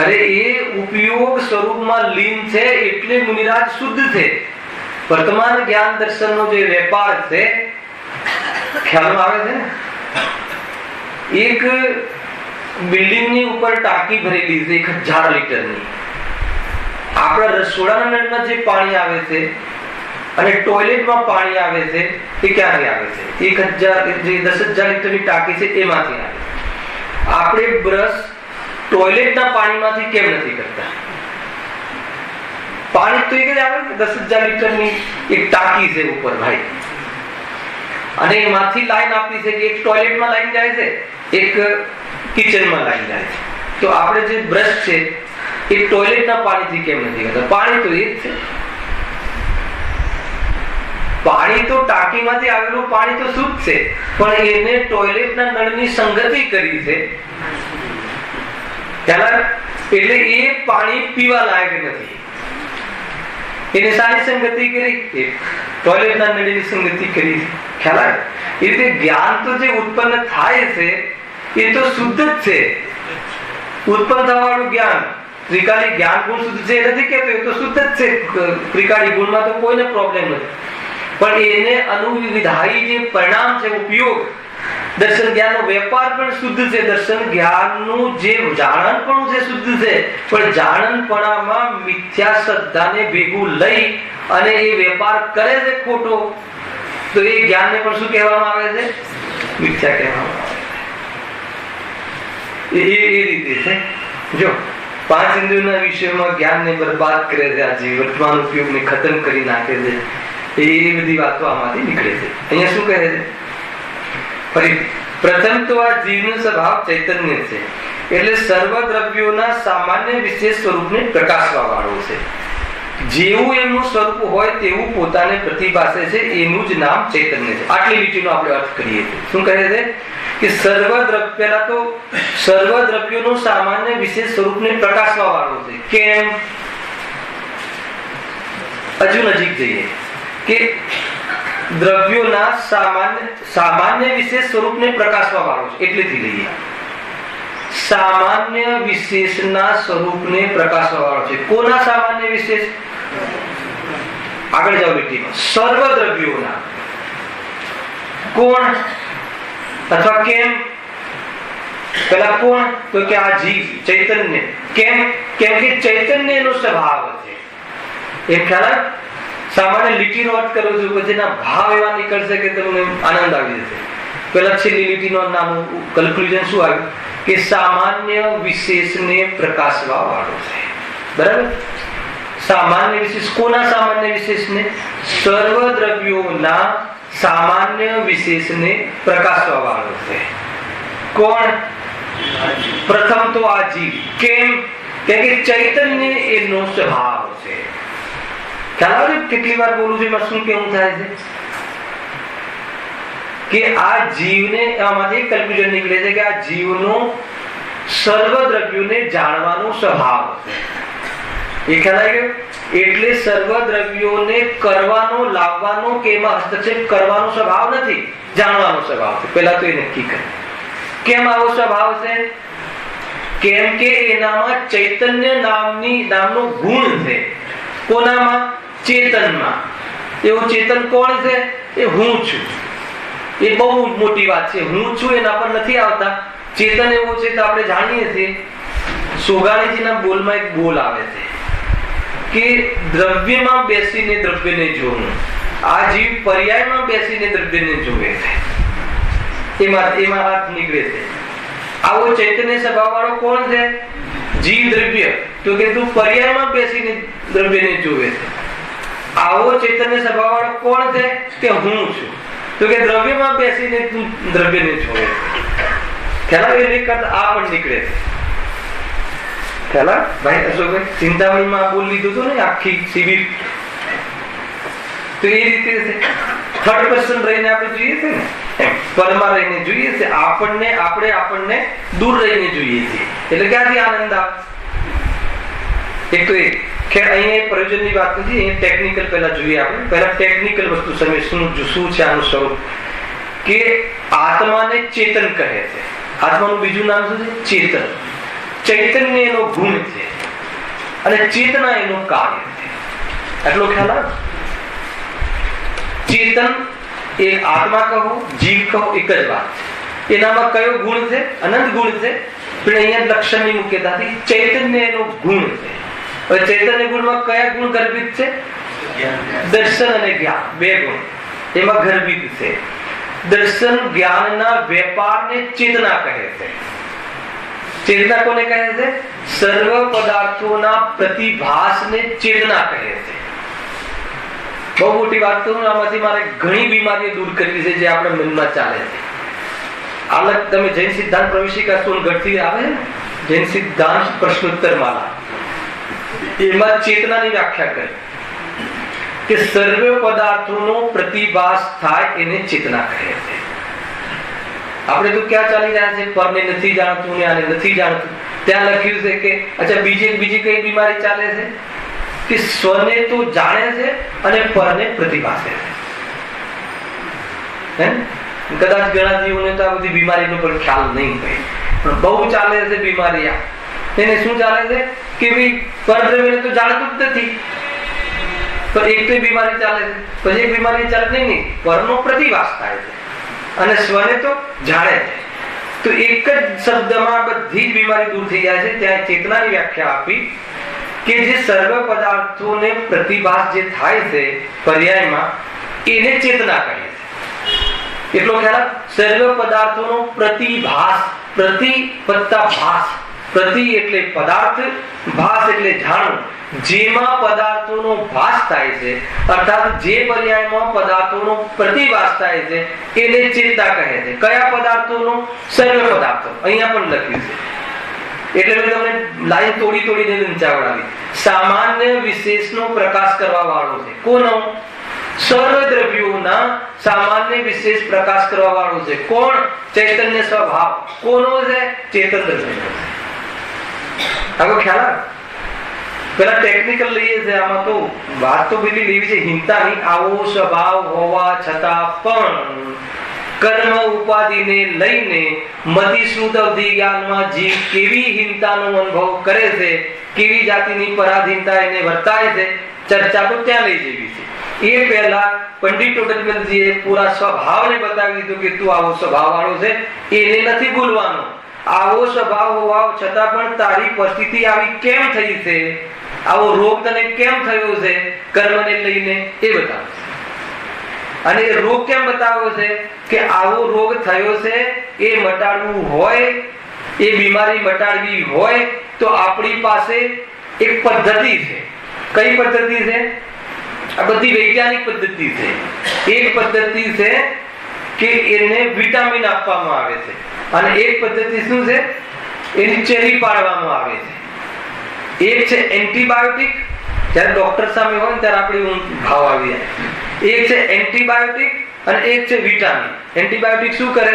અરે એ ઉપયોગ સ્વરૂપમાં લીન છે એટલે મુનિરાજ શુદ્ધ છે. વર્તમાન જ્ઞાન દર્શનનો જે વેપાર છે, ખ્યાલમાં આવે છે ને, એક બિલ્ડિંગની ઉપર ટાંકી ભરેલી છે 1000 લીટરની. આપણા રસોડાના નળમાં જે પાણી આવે છે અને ટોયલેટમાં પાણી આવે છે, એ ક્યાંથી આવે છે? 10,000 લીટરની ટાંકી છે એમાંથી આવે. આપણે બ્રશ ટોયલેટના પાણીમાંથી કેમ નથી કરતા? પાણી તો એક જ આવે ને, 10,000 લીટરની એક ટાંકી છે ઉપર ભાઈ, અને એમાંથી લાઈન આપી છે કે એક ટોયલેટમાં લાઈન જાય છે, એક કિચનમાં લાઈન જાય છે. તો આપણે જે બ્રશ છે એ ટોયલેટના પાણીથી કેમ નથી કરતા? પાણી તો એ જ છે. પાણી તો ટાંકીમાંથી આવેલું પાણી તો શુદ્ધ છે, પણ એને ટોયલેટના નળની સંગતિ કરી છે, એટલે એ પાણી પીવા લાયક નથી. એને સારી સંગતિ કરી, ટોયલેટના નળની સંગતિ કરી. ખ્યાલ આવે? એ રીતે જ્ઞાન તો જે ઉત્પન્ન થાય છે એ તો શુદ્ધ જ છે. ઉત્પન્ન થવાવાળું જ્ઞાન, ત્રિકાળી જ્ઞાન ગુણ શુદ્ધ છે એ નથી કહેતો, એ તો શુદ્ધ જ છે. ત્રિકાળી ગુણમાં તો કોઈને પ્રોબ્લેમ નથી, પણ એને અનુવિધાયી જે પરિણામ છે, ઉપયોગ, દર્શન જ્ઞાનનો વેપાર પણ શુદ્ધ છે. દર્શન જ્ઞાનનું જે જાણનપણું છે શુદ્ધ છે, પણ જાણનપણામાં મિથ્યા શ્રદ્ધાને ભેગું લઈ અને એ વેપાર કરે છે ખોટો, તો એ જ્ઞાનને પણ શું કહેવામાં આવે છે? મિથ્યા કહેવામાં આવે છે. એ રીતે છે. જો 5 ઇન્દ્રિયોના વિષયમાં જ્ઞાનને બરબાદ કરે છે, આ જીવ વર્તમાન ઉપયોગને ખતમ કરી નાખે છે, એ બધી વાતો આમાંથી નીકળે છે. અહીંયા શું કહે છે? ફરી પ્રથમ તો આ જીવનો સ્વભાવ ચૈતન્ય છે, એટલે સર્વ દ્રવ્યોના સામાન્ય વિશેષ સ્વરૂપને પ્રકાશવા વાળો છે. જેવું એમનું સ્વરૂપ હોય તેવું પોતાને પ્રતિભાસે છે, એનું જ નામ ચૈતન્ય છે. આટલી લીટીનો આપણે અર્થ કરીએ છીએ. શું કહે છે? કે સર્વ દ્રવ્ય, પહેલા તો સર્વ દ્રવ્યોનું સામાન્ય વિશેષ સ્વરૂપને પ્રકાશવા વાળો છે. કેમ? હજુ નજીક જઈએ કે દ્રવ્યોના સામાન્ય વિશેષ સ્વરૂપને પ્રકાશવા વાળો છે, એટલેથી લઈએ. સામાન્ય વિશેષના સ્વરૂપને પ્રકાશવા વાળો છે. કોના સામાન્ય વિશેષ? આગળ જાઓ લીટીમાં. સર્વ દ્રવ્યોના. કોણ અથવા કેમ? પેલા કોણ? તો કે આ જીવ ચૈતન્ય. કેમ? કેમ કે ચૈતન્ય એનો સ્વભાવ છે. એ ખ્યાલ? સામાન્ય લીટીનો અર્થ કરું છું, પછીના ભાવ એવા નીકળશે કે તમને આનંદ આવી જશે. પેલા છેલ્લી લીટીનો નામ કન્ક્લુઝન શું આવ્યું? કે સામાન્ય વિશેષને પ્રકાશવા વાળો છે. બરાબર? સામાન્ય વિશેષ. કોના સામાન્ય વિશેષને? સર્વ દ્રવ્યોના સામાન્ય વિશેષને પ્રકાશવા વાળો છે. કોણ? પ્રથમ તો આ જીવ. કેમ? કે ચૈતન્ય એનો સ્વભાવ છે. ખ્યાલ આવે? કેટલી વાર બોલું છું, એમાં શું કેવું થાય છે? કે આ જીવને, આમાંથી કન્ક્લુઝન નીકળે છે કે આ જીવનો સર્વ દ્રવ્યોને જાણવાનો સ્વભાવ છે. એ ખ્યાલ આવી ગયો? એટલે સર્વ દ્રવ્યોને કરવાનો, લાવવાનો કે એમાં હસ્તક્ષેપ કરવાનો સ્વભાવ નથી, જાણવાનો સ્વભાવ છે. પહેલા તો એ નક્કી કરે. કેમ આવો સ્વભાવ છે? કેમ કે એનામાં ચૈતન્ય નામનો ગુણ છે. કોનામાં? ચેતનમાં. એવું ચેતન કોણ છે? એ હું છું. એ બહુ મોટી વાત છે. હું છું એના પર નથી આવતા. ચેતન એવું છે તો આપણે જાણીએ છીએ, સોગાણીજીના બોલમાં એક બોલ આવે છે કે દ્રવ્યમાં બેસીને દ્રવ્યને જોવું. આ જીવ પર્યાયમાં બેસીને દ્રવ્યને જોવે છે. એમાં હાથ નીકળે છે. આવો ચૈતન્ય સ્વભાવ વાળો કોણ છે? જીવ દ્રવ્ય. તો કે તું પર્યાયમાં બેસીને દ્રવ્યને જોવે છે. આવો ચૈતન્ય સ્વભાવ વાળો કોણ છે? કે હું છું. તો કે દ્રવ્યમાં બેસીને તું દ્રવ્યને જોવે છે. ખ્યાલ એ આ પણ નીકળે છે. ખ્યાલ ભાઈ અશોકભાઈ? ચિંતામણીમાં બોલ લીધું હતું ને આખી શિબિર, તો એ રીતે થર્ડ પર્સન રહીને આપણે જોઈએ છે ને, પરમાં રહીને જોઈએ છે. આપણને દૂર રહીને જોઈએ છીએ. એટલે ક્યાંથી આનંદ આવે? એક તો અહીંયા પ્રયોજનની વાત નથી, અહીંયા ટેકનિકલ પહેલા જોઈએ. આપણે પહેલા ટેકનિકલ વસ્તુ સમય શું છે આનું સ્વરૂપ. કે આત્માને ચેતન કહે છે. આત્માનું બીજું નામ શું છે? ચેતન. ચૈતન્ય એનો ગુણ છે અને ચેતના એનું કાર્ય છે. આટલો ખ્યાલ આવે? ચેતન એ આત્મા કહો, જીવ કહો, એક જ વાત છે. એનામાં કયો ગુણ છે? અનંત ગુણ છે. પણ અહીંયા લક્ષણની મુખ્યતાથી ચૈતન્ય એનો ગુણ છે. હવે ચૈતન્ય ગુણમાં કયા ગુણ ગર્ભિત છે? દર્શન અને જ્ઞાન, બે ગુણ એમાં ગર્ભિત છે. દર્શન જ્ઞાનના વેપારને ચેતના કહે છે. ચેતના કોને કહે છે? સર્વ પદાર્થોના પ્રતિભાસને ચેતના કહે છે. બહુ મોટી વાત કહું, આમાંથી મારે ઘણી બીમારીઓ દૂર કરવી છે જે આપણા મનમાં ચાલે છે. અલગ તમે જૈન સિદ્ધાંત પ્રવેશિકા સોનગઢથી આવે ને, જૈન સિદ્ધાંત પ્રશ્નોત્તર માલા, એમાં ચેતનાની વ્યાખ્યા કરી. કે સર્વ પદાર્થોનો પ્રતિભાસ થાય એને ચેતના કહે છે. આપણે તો ક્યાં ચાલી રહ્યા છે, પરને નથી જાણતું ને આને નથી જાણતું. ત્યાં લખ્યું છે કે અચ્છા બીજી કઈ બીમારી ચાલે છે કે સ્વને તો જાણે છે અને પરને પ્રતિભાસે છે. કદાચ ઘણા જીવોને તો આ બધી બીમારીનો પણ ખ્યાલ નહીં હોય, પણ બહુ ચાલે છે બીમારી. એને શું ચાલે છે કે ભાઈ પરદ્રવ્યને તો જાણતું જ નથી, તો એક તો બીમારી ચાલે છે, પછી એક બીમારી ચાલે નહીં, પરનો પ્રતિભાસ થાય છે અને સ્વને તો જાણે છે. તો એક જ શબ્દમાં બધી જ બીમારી દૂર થઈ જાય છે. ત્યાં ચેતનાની વ્યાખ્યા આપી કે જે સર્વ પદાર્થોને પ્રતિભાસ જે થાય છે પર્યાયમાં, એને ચેતના કહે છે. એટલો ખ્યાલ. સર્વ પદાર્થોનો પ્રતિભાસ, પ્રતિ વત્તા ભાસ. પ્રતિ એટલે પદાર્થ, ભાસ એટલે જાણવું. જેમાં પદાર્થોનો ભાસ થાય છે, અર્થાત જે પર્યાયમાં પદાર્થોનો પ્રતિભાસ થાય છે એને ચેતના કહે છે. કયા પદાર્થોનો? સર્વ પદાર્થો. અહીંયા પણ લખ્યું છે. એટલે મેં તમને લાઈન તોડીને સમજાવડાવી. સામાન્ય વિશેષનો પ્રકાશ કરવા વાળો છે. કોનો? સર્વ દ્રવ્યોના સામાન્ય વિશેષ પ્રકાશ કરવા વાળો છે. કોણ? ચૈતન્ય સ્વભાવ. કોનો છે? ચેતન દ્રવ્યનો. આવો ખ્યાલ આવે? પેલા ટેકનિકલ લઈએ છે. આમાં તો વાત તો પેલી લેવી છે હિંતાની. આવો સ્વભાવ હોવા છતાં પણ કર્મ ઉપાધિને લઈને મતિ શુદ્ધ અવધિ જ્ઞાનમાં જીવ કેવી હિંતાનો અનુભવ કરે છે, કેવી જાતિની પરાધીનતા એને વર્તાય છે, ચર્ચા તો ત્યાં લઈ જેવી છે. એ પહેલા પંડિત ટોડરમલજીએ પૂરા સ્વભાવને બતાવી દીધું કે તું આવો સ્વભાવ વાળો છે, એને નથી ભૂલવાનો. આવો સ્વભાવ હોવા છતાં પણ તારી પરિસ્થિતિ આવી કેમ થઈ છે, આવો રોગ તને કેમ થયો છે કર્મને લઈને, એ બતાવે છે. અને એ રોગ કેમ બતાવ્યો છે કે આવો રોગ થયો છે એ મટાડવું હોય, એ બીમારી મટાડવી હોય તો આપણી પાસે એક પદ્ધતિ છે. કઈ પદ્ધતિ છે? આ બધી વૈજ્ઞાનિક પદ્ધતિ છે. એક પદ્ધતિ છે કે એને વિટામિન આપવામાં આવે છે, અને એક પદ્ધતિ શું છે? એની ચેરી પાડવામાં આવે છે. એક છે એન્ટીબાયોટિક, જ્યારે ડોક્ટર સામે હોય ને ત્યારે આપણી ભાવ આવી જાય. એક છે એન્ટીબાયોટિક અને એક છે વિટામિન. એન્ટીબાયોટિક શું કરે?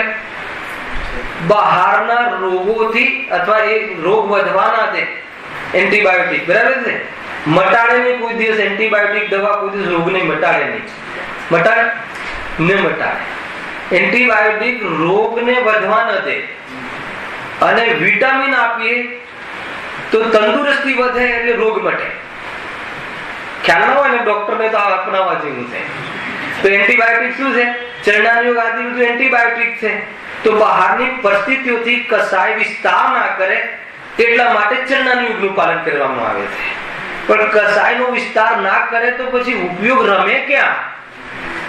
બહારના રોગોથી અથવા એ રોગ વધવાના છે એન્ટીબાયોટિક, બરાબર છે? મટાડે નહીં કોઈ દિવસ. એન્ટીબાયોટિક દવા કોઈ દિવસ રોગને મટાડે નહીં. મટાડે ને મટાડે. એન્ટીબાયોટિક રોગને વધવા ન દે, અને વિટામિન આપીએ તો તંદુરસ્તી વધે એટલે રોગ મટે. ખ્યાલ ન હોય ને ડોક્ટરને તો અપનાવવા જેવું છે. તો એન્ટીબાયોટિક શું છે? ચરણાયુગ આદિ એન્ટીબાયોટિક છે. તો બહારની પરિસ્થિતિઓથી કસાય વિસ્તાર ના કરે એટલા માટે ચરણાયુગનું પાલન કરવામાં આવે છે. પણ કસાયનો વિસ્તાર ના કરે તો પછી ઉપયોગ રમે ક્યાં?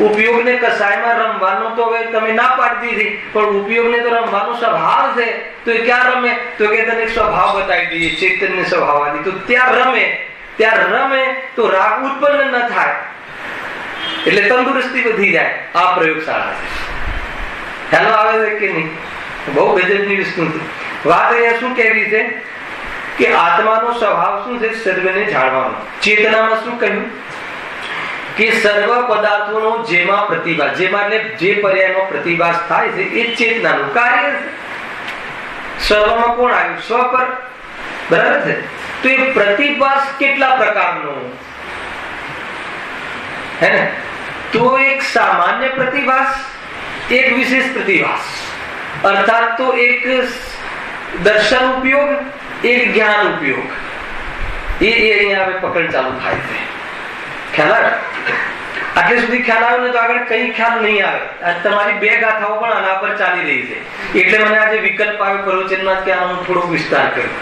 ઉપયોગને કસાયમાં રમવાનો તો હવે તમે ના પાડી દીધી, પણ ઉપયોગને તો રમવાનો સ્વભાવ છે, તો એ ક્યાં રમે? તો કે તને સ્વભાવ બતાવી દઈએ, ચૈતન્ય સ્વભાવ આદિ. તો ત્યાં રમે તો રાગ ઉત્પન્ન ન થાય, એટલે તંદુરસ્તી વધી જાય. આ પ્રયોગશાળા છે. ખ્યાલ આવે છે કે નહીં? બહુ ગજબની વસ્તુ છે. વાત અહીંયા શું કહેવી છે કે આત્માનો સ્વભાવ શું છે? સર્વને જાણવાનો. ચેતનામાં શું કહ્યું કે સર્વ પદાર્થોનો જેમાં પ્રતિભાસ, જેમાં એટલે જે પર્યાયમાં પ્રતિભાસ થાય છે એ ચેતનાનું કાર્ય છે. સર્વમાં કોણ આવ્યું? સ્વ પર, બરાબર છે? તો એ પ્રતિભાસ કેટલા પ્રકારનો હે ને? તો એક સામાન્ય પ્રતિભાસ, એક વિશેષ પ્રતિભાસ. અર્થાત તો એક દર્શન ઉપયોગ, એક જ્ઞાન ઉપયોગ. એ અહીંયા હવે પકડ ચાલુ થાય છે. ખ્યાલ આવે? આટલે સુધી ખ્યાલ આવ્યો ને તો આગળ કઈ ખ્યાલ નહીં આવે. તમારી બે ગાથાઓ પણ આના પર ચાલી રહી છે, એટલે મને આજે વિકલ્પ આવ્યો પ્રવચનમાં કે આનો હું થોડો વિસ્તાર કર્યો.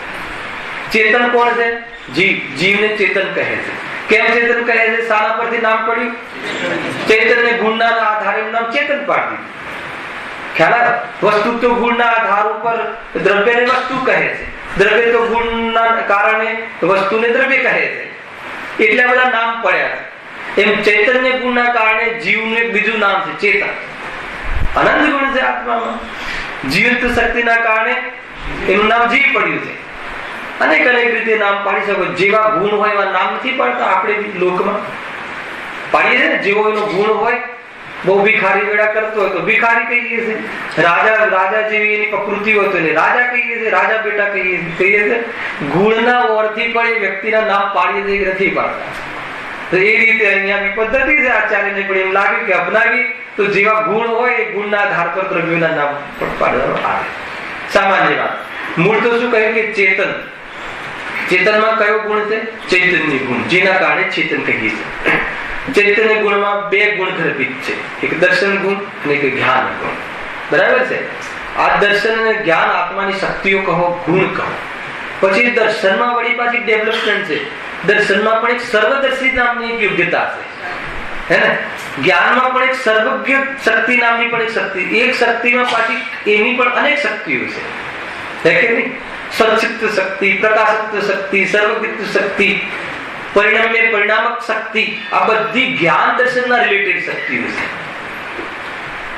ચેતન કોણ છે? જીવ. જીવને ચેતન કહે છે. કેમ ચેતન કહે છે? શાના પરથી નામ પડ્યું? ચૈતન્ય ગુણના આધારે નામ ચેતન પાડ્યું. ખ્યાલ આવે? વસ્તુ તો ગુણના આધાર ઉપર દ્રવ્યને વસ્તુ કહે છે, દ્રવ્ય તો ગુણના કારણે વસ્તુને દ્રવ્ય કહે છે. એટલા બધા નામ પડ્યા. એમ ચૈતન્ય ગુણના કારણે જીવનું એક બીજું નામ છે ચેતન. અનંત ગુણ છે આત્મામાં. જીવિત શક્તિના કારણે એનું નામ જીવ પડ્યું છે. અનેક રીતે નામ પાડી શકો. જેવા ગુણ હોય એવા નામ નથી પાડતા આપણે લોકમાં. પાડીએ છે ને, જેવો એનો ગુણ હોય, બહુ ભિખારી વેળા કરતો હોય તો ભિખારી કહીએ છે, રાજા જેવી એની પ્રકૃતિ હોય તો એને રાજા કહીએ છે, રાજા બેટા કહીએ છે. ગુણના ઓરથી પણ એ વ્યક્તિના નામ પાડીએ છે કે નથી પાડતા. તો એ રીતે અહીંયા પદ્ધતિ છે આચાર્યને પણ એમ લાગ્યું કે અપનાવી તો જેવા ગુણ હોય એ ગુણના આધાર પર દ્રવ્યોના નામ પણ પાડવામાં આવે. સામાન્ય વાત. મૂળ તો શું કહ્યું કે ચેતન. ચેતનમાં કયો ગુણ છે? ચૈતન્ય ગુણ, જેના કારણે ચેતન કહીએ છીએ. ચૈતન્ય ગુણમાં બે ગુણ ગર્ભિત છે, એક દર્શન ગુણ અને એક જ્ઞાન ગુણ. બરાબર છે. આ દર્શન અને જ્ઞાન આત્માની શક્તિઓ કહો, ગુણ કહો. પછી દર્શનમાં વળી પાછી ડેવલપમેન્ટ છે. દર્શનમાં પણ એક સર્વદર્શી નામની એક યોગ્યતા છે, હે ને? જ્ઞાનમાં પણ એક સર્વજ્ઞ શક્તિ નામની પણ એક શક્તિ. એક શક્તિમાં પાછી એની પણ અનેક શક્તિઓ છે, હે કે નહીં? સચિત્ત શક્તિ, પ્રકાશિત શક્તિ, સર્વજ્ઞ શક્તિ, પરિણામક શક્તિ, આ બધી જ્ઞાન દર્શનના રિલેટેડ શક્તિઓ છે.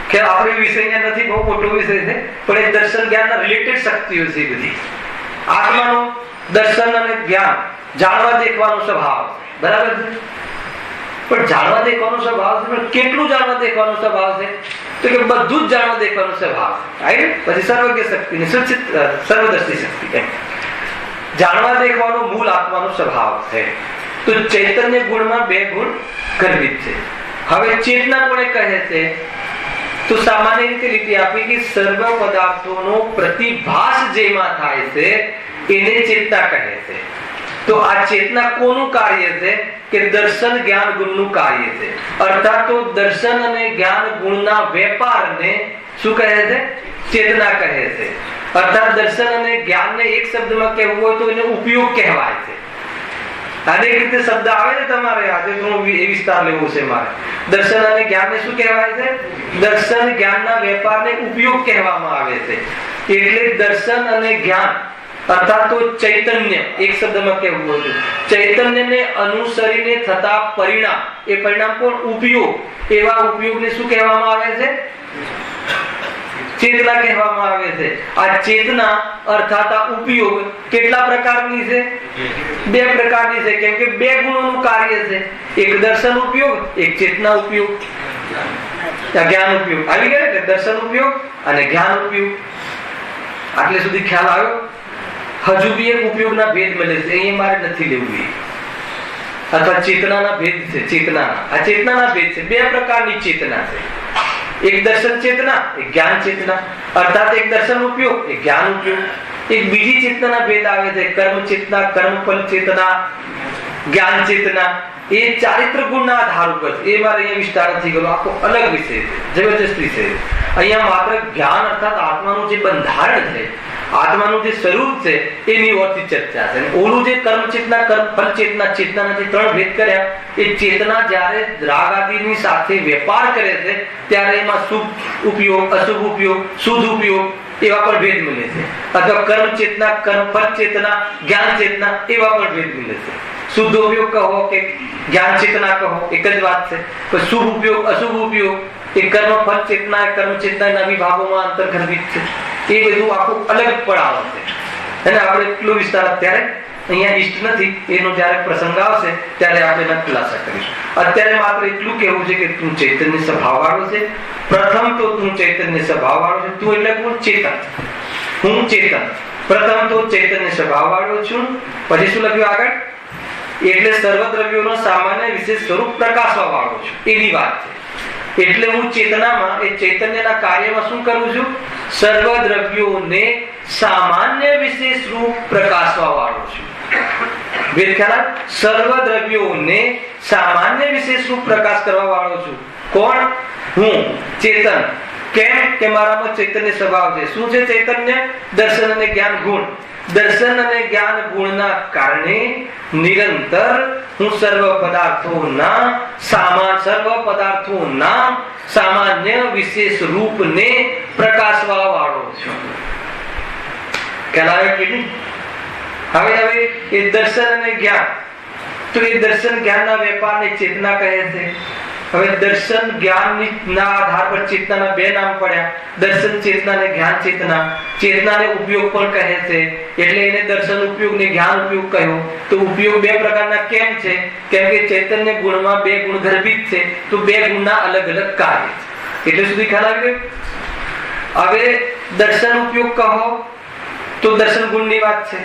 કે આપણે વિષય નથી, બહુ મોટો વિષય છે, પણ એ દર્શન જ્ઞાનના રિલેટેડ શક્તિઓ છે બધી. આત્માનું દર્શન અને જ્ઞાન જાણવા દેખવાનો સ્વભાવ, બરાબર છે? પણ જાણવા દેખવાનો સ્વભાવ છે, પણ કેટલું જાણવા દેખવાનો સ્વભાવ છે? તો કે બધું જ જાણવા દેખવાનો સ્વભાવ છે. પછી સર્વજ્ઞ શક્તિ ને સર્વદર્શી શક્તિ, જાણવા દેખવાનો મૂળ આત્માનો સ્વભાવ છે. તો ચૈતન્ય ગુણમાં બે ગુણ ગર્ભિત છે. હવે ચેતના કોને કહે છે? તો સામાન્ય રીતે લીટી આપી કે સર્વ પદાર્થોનો પ્રતિભાસ જેમાં થાય છે એને ચેતના કહે છે. તો આ ચેતના કોનું કાર્ય છે? કે દર્શન જ્ઞાન ગુણનું કાર્ય છે. અર્થાત તો દર્શન અને જ્ઞાન ગુણના વેપારને શું કહે છે? ચેતના કહે છે. અર્થાત દર્શન અને જ્ઞાનને એક શબ્દમાં કહેવું હોય તો એને ઉપયોગ કહેવાય છે. અનેક રીતે શબ્દ આવે છે તમારે, આજે થોડો એ વિસ્તાર લેવો છે મારે. દર્શન અને જ્ઞાનને શું કહેવાય છે? દર્શન જ્ઞાનના વેપારને ઉપયોગ કહેવામાં આવે છે. એટલે દર્શન અને જ્ઞાન અર્થાત તો ચૈતન્ય એક શબ્દમાં કહેવું હોય તો ચૈતન્યને અનુસરીને થતા પરિણામ, એ પરિણામ કોણ? ઉપયોગ. એવા ઉપયોગને શું કહેવામાં આવે છે? ચેતના કહેવામાં આવે છે. આ ચેતના અર્થાત આ ઉપયોગ કેટલા પ્રકારની છે? બે પ્રકારની છે, કેમ કે બે ગુણોનું કાર્ય છે. એક દર્શન ઉપયોગ, એક ચેતના ઉપયોગ, જ્ઞાન ઉપયોગ. આવી ગયા કે દર્શન ઉપયોગ અને જ્ઞાન ઉપયોગ. આટલે સુધી ખ્યાલ આવ્યો? હજુ બી એક ઉપયોગના ભેદ મળે છે, અહીંયા મારે નથી લેવું. અથવા ચેતનાના ભેદ છે. ચેતનાના આ ચેતનાના ભેદ છે. બે પ્રકારની ચેતના છે, એક દર્શન ચેતના, એક જ્ઞાન ચેતના. અર્થાત એક દર્શન ઉપયોગ, એક જ્ઞાન ઉપયોગ. એક બીજી ચેતનાના ભેદ આવે છે, કર્મ ચેતના, કર્મફલ ચેતના, જ્ઞાન ચેતના. એ ચારિત્ર ગુણના આધાર ઉપર છે. એ મારે અહીંયા વિસ્તાર નથી ગયો, આખો અલગ વિષય છે, જબરજસ્ત વિષય છે. અહીંયા માત્ર જ્ઞાન અર્થાત આત્માનું જે બંધારણ છે, આત્માનું જે સ્વરૂપ છે એની ઓરથી ચર્ચા છે. ઓલું જે કર્મ ચેતના, કર્મફલ ચેતના, ચેતનાના જે ત્રણ ભેદ કર્યા, એ ચેતના જ્યારે રાગ આદિની સાથે વેપાર કરે છે ત્યારે એમાં શુભ ઉપયોગ, અશુભ ઉપયોગ, શુદ્ધ ઉપયોગ એવા પણ ભેદ મળે છે. અથવા કર્મ ચેતના, કર્મફળ ચેતના, જ્ઞાન ચેતના એવા પણ ભેદ મળે છે. શુદ્ધ ઉપયોગ કહો કે જ્ઞાન ચેતના કહો, એક જ વાત છે. પણ શુભ ઉપયોગ, અશુભ ઉપયોગ, એ કર્મફળ ચેતના, કર્મ ચેતનાના વિભાગોમાં અંતર ગર્ભિત છે. એ બધું આખું અલગ પડાવ છે. અને આપણે એટલો વિસ્તાર અત્યારે અહીંયા ઈષ્ટ નથી, એનો જ્યારે પ્રસંગ આવશે ત્યારે આપણે એના ખુલાસા કરીશું. અત્યારે માત્ર એટલું કહેવું છે કે તું ચૈતન્ય સ્વભાવ વાળો છે. પ્રથમ તો તું ચૈતન્ય સ્વભાવ વાળો છે. તું એટલે કોણ? ચેતન. હું ચેતન. પ્રથમ તો ચૈતન્ય સ્વભાવ વાળો છું. પછી શું લખ્યું આગળ? એટલે સર્વદ્રવ્યોનો સામાન્ય વિશેષ સ્વરૂપ પ્રકાશવા વાળો છું, એની વાત છે. એટલે હું ચેતનામાં, એ ચૈતન્યના કાર્યમાં શું કરું છું? સર્વદ્રવ્યોને સામાન્ય વિશેષ રૂપ પ્રકાશવા વાળો છું. વેદ ખ્યાલ? સર્વદ્રવ્યોને સામાન્ય વિશેષ રૂપ પ્રકાશ કરવા વાળો છું. કોણ? હું ચેતન. કેમ? કે મારામાં ચૈતન્ય સ્વભાવ છે. શું છે ચૈતન્ય? દર્શન અને જ્ઞાન ગુણ. દર્શન અને જ્ઞાન ગુણના કારણે નિરંતર હું સર્વ પદાર્થોના સામાન્ય વિશેષ રૂપને પ્રકાશવા વાળો છું. ખ્યાલ આવે? હવે એ દર્શન અને જ્ઞાન, તો એ દર્શન જ્ઞાનના વેપારને ચેતના કહે છે. હવે દર્શન જ્ઞાન ના આધાર પર ચેતનાના બે નામ પડ્યા, દર્શન ચેતના ને જ્ઞાન ચેતના. ચેતનાને ઉપયોગ પણ કહે છે, એટલે એને દર્શન ઉપયોગ ને જ્ઞાન ઉપયોગ કહ્યો. તો ઉપયોગ બે પ્રકારના કેમ છે? કેમ કે ચૈતન્ય ગુણમાં બે ગુણ ગર્ભિત છે, તો બે ગુણના અલગ અલગ કાર્ય છે. એટલે સુધી ખ્યાલ આવી ગયો. હવે દર્શન ઉપયોગ કહો તો દર્શન ગુણની વાત છે,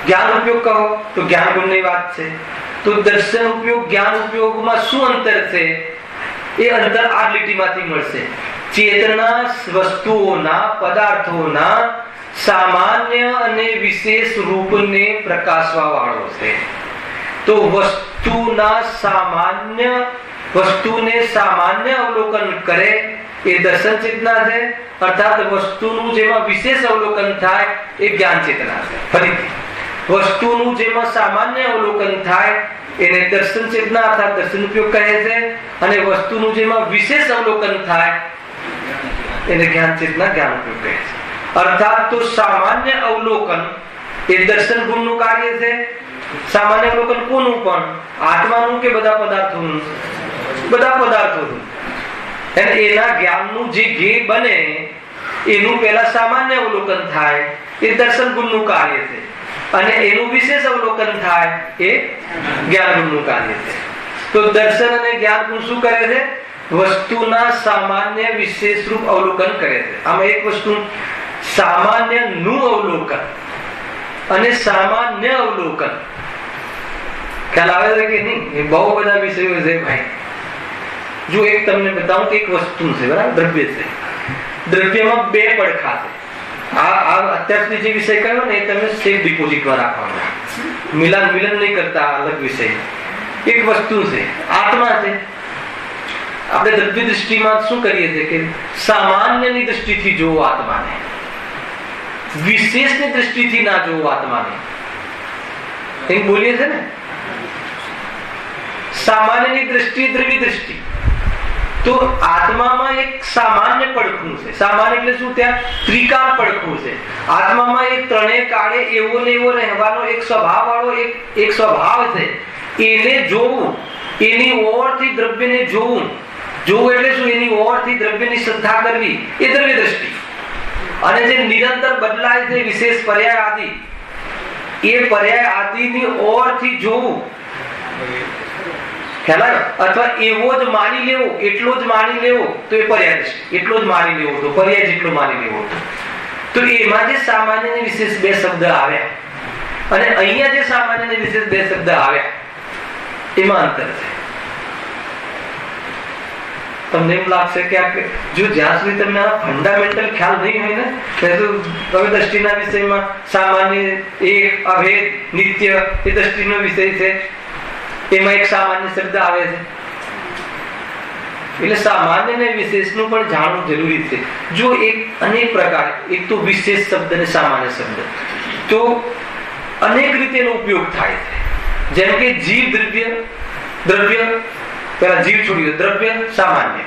જ્ઞાન ઉપયોગ કહો તો જ્ઞાન ગુણની વાત છે. તો દર્શન ઉપયોગ જ્ઞાન ઉપયોગમાં શું અંતર છે? એ અંતર આ લીટીમાંથી મળશે. ચેતના વસ્તુઓના પદાર્થોના સામાન્ય અને વિશેષ રૂપને પ્રકાશવા વાળો છે. તો વસ્તુને સામાન્ય અવલોકન કરે એ દર્શન ચેતના છે, અર્થાત વસ્તુનું જેમાં વિશેષ અવલોકન થાય એ જ્ઞાન ચેતના છે. ફરીથી, વસ્તુનું જેમાં સામાન્ય અવલોકન થાય એને દર્શન ચેતના અર્થાત દર્શન ઉપયોગ કહે છે, અને વસ્તુનું જેમાં વિશેષ અવલોકન થાય એને જ્ઞાન ચેતના જ્ઞાન ઉપયોગ કહે છે. અર્થાત તો સામાન્ય અવલોકન એ દર્શન ગુણનું કાર્ય છે. સામાન્ય અવલોકન કોનું? પણ આત્માનું કે બધા પદાર્થોનું? બધા પદાર્થોનું. અને એના જ્ઞાનનું જે જ્ઞેય બને એનું પહેલા સામાન્ય અવલોકન થાય એ દર્શન ગુણનું કાર્ય છે, અને એનું વિશેષ અવલોકન થાય એ જ્ઞાન ગુણનું કાર્ય છે. તો દર્શન અને જ્ઞાન ગુણ શું કરે છે? વસ્તુના સામાન્ય વિશેષ રૂપ અવલોકન કરે છે. આમાં એક વસ્તુ સામાન્ય નું અવલોકન અને સામાન્ય અવલોકન ખ્યાલ આવે છે કે નહીં? એ બહુ બધા વિષયો છે ભાઈ. જો એક તમને બતાવું કે એક વસ્તુ છે, બરાબર, દ્રવ્ય છે. દ્રવ્યમાં બે પડખા છે. આ અત્યાર સુધી જે વિષય કહ્યો ને એ તમે સેફ ડિપોઝિટમાં રાખવાનો, મિલન નહીં કરતા, અલગ વિષય. એક વસ્તુ છે, આત્મા છે. આપણે દ્રવ્ય દૃષ્ટિમાં શું કરીએ છીએ કે સામાન્યની દૃષ્ટિથી જોવો આત્માને, વિશેષની દૃષ્ટિથી ના જોવો આત્માને. એમ બોલીએ છે ને, સામાન્યની દ્રષ્ટિ દ્રવ્ય દૃષ્ટિ. તો આત્મામાં એક સામાન્ય પડખું છે. સામાન્ય એટલે શું? ત્યાં ત્રિકાળ પડખું છે. આત્મામાં એક ત્રણેય કાળે એવો ને એવો રહેવાનો એક સ્વભાવ વાળો એક સ્વભાવ છે. એને જોવું, એની ઓરથી દ્રવ્યને જોવું એટલે શું? એની ઓરથી દ્રવ્યની શ્રદ્ધા કરવી એ દ્રવ્ય દૃષ્ટિ. અને જે નિરંતર બદલાય છે વિશેષ પર્યાય આદિ, એ પર્યાય આદિની ઓરથી જોવું ખ્યાલ, અથવા એવો જ માની લેવો, એટલો જ માની લેવો તો એ પર્યાય દૃષ્ટિ. એટલો જ માની લેવો તો પર્યાય જેટલો માની લેવો. તો એમાં જે સામાન્ય ને વિશેષ બે શબ્દ આવ્યા અને અહીંયા જે સામાન્ય ને વિશેષ બે શબ્દ આવ્યા એમાં અંતર છે. તમને એમ લાગશે કે જો જ્યાં સુધી તમને આ ફંડામેન્ટલ ખ્યાલ નહીં હોય ને, હવે દ્રષ્ટિના વિષયમાં સામાન્ય, એક, અભેદ, નિત્ય એ દ્રષ્ટિનો વિષય છે. એમાં એક સામાન્ય શબ્દ આવે છે, એટલે સામાન્ય ને વિશેષનું પણ જાણવું જરૂરી છે. જો એક અનેક પ્રકાર, એક તો વિશેષ શબ્દ અને સામાન્ય શબ્દ, તો અનેક રીતે એનો ઉપયોગ થાય છે. જેમ કે જીવ દ્રવ્ય પેલા જીવ છોડી દો, દ્રવ્ય સામાન્ય,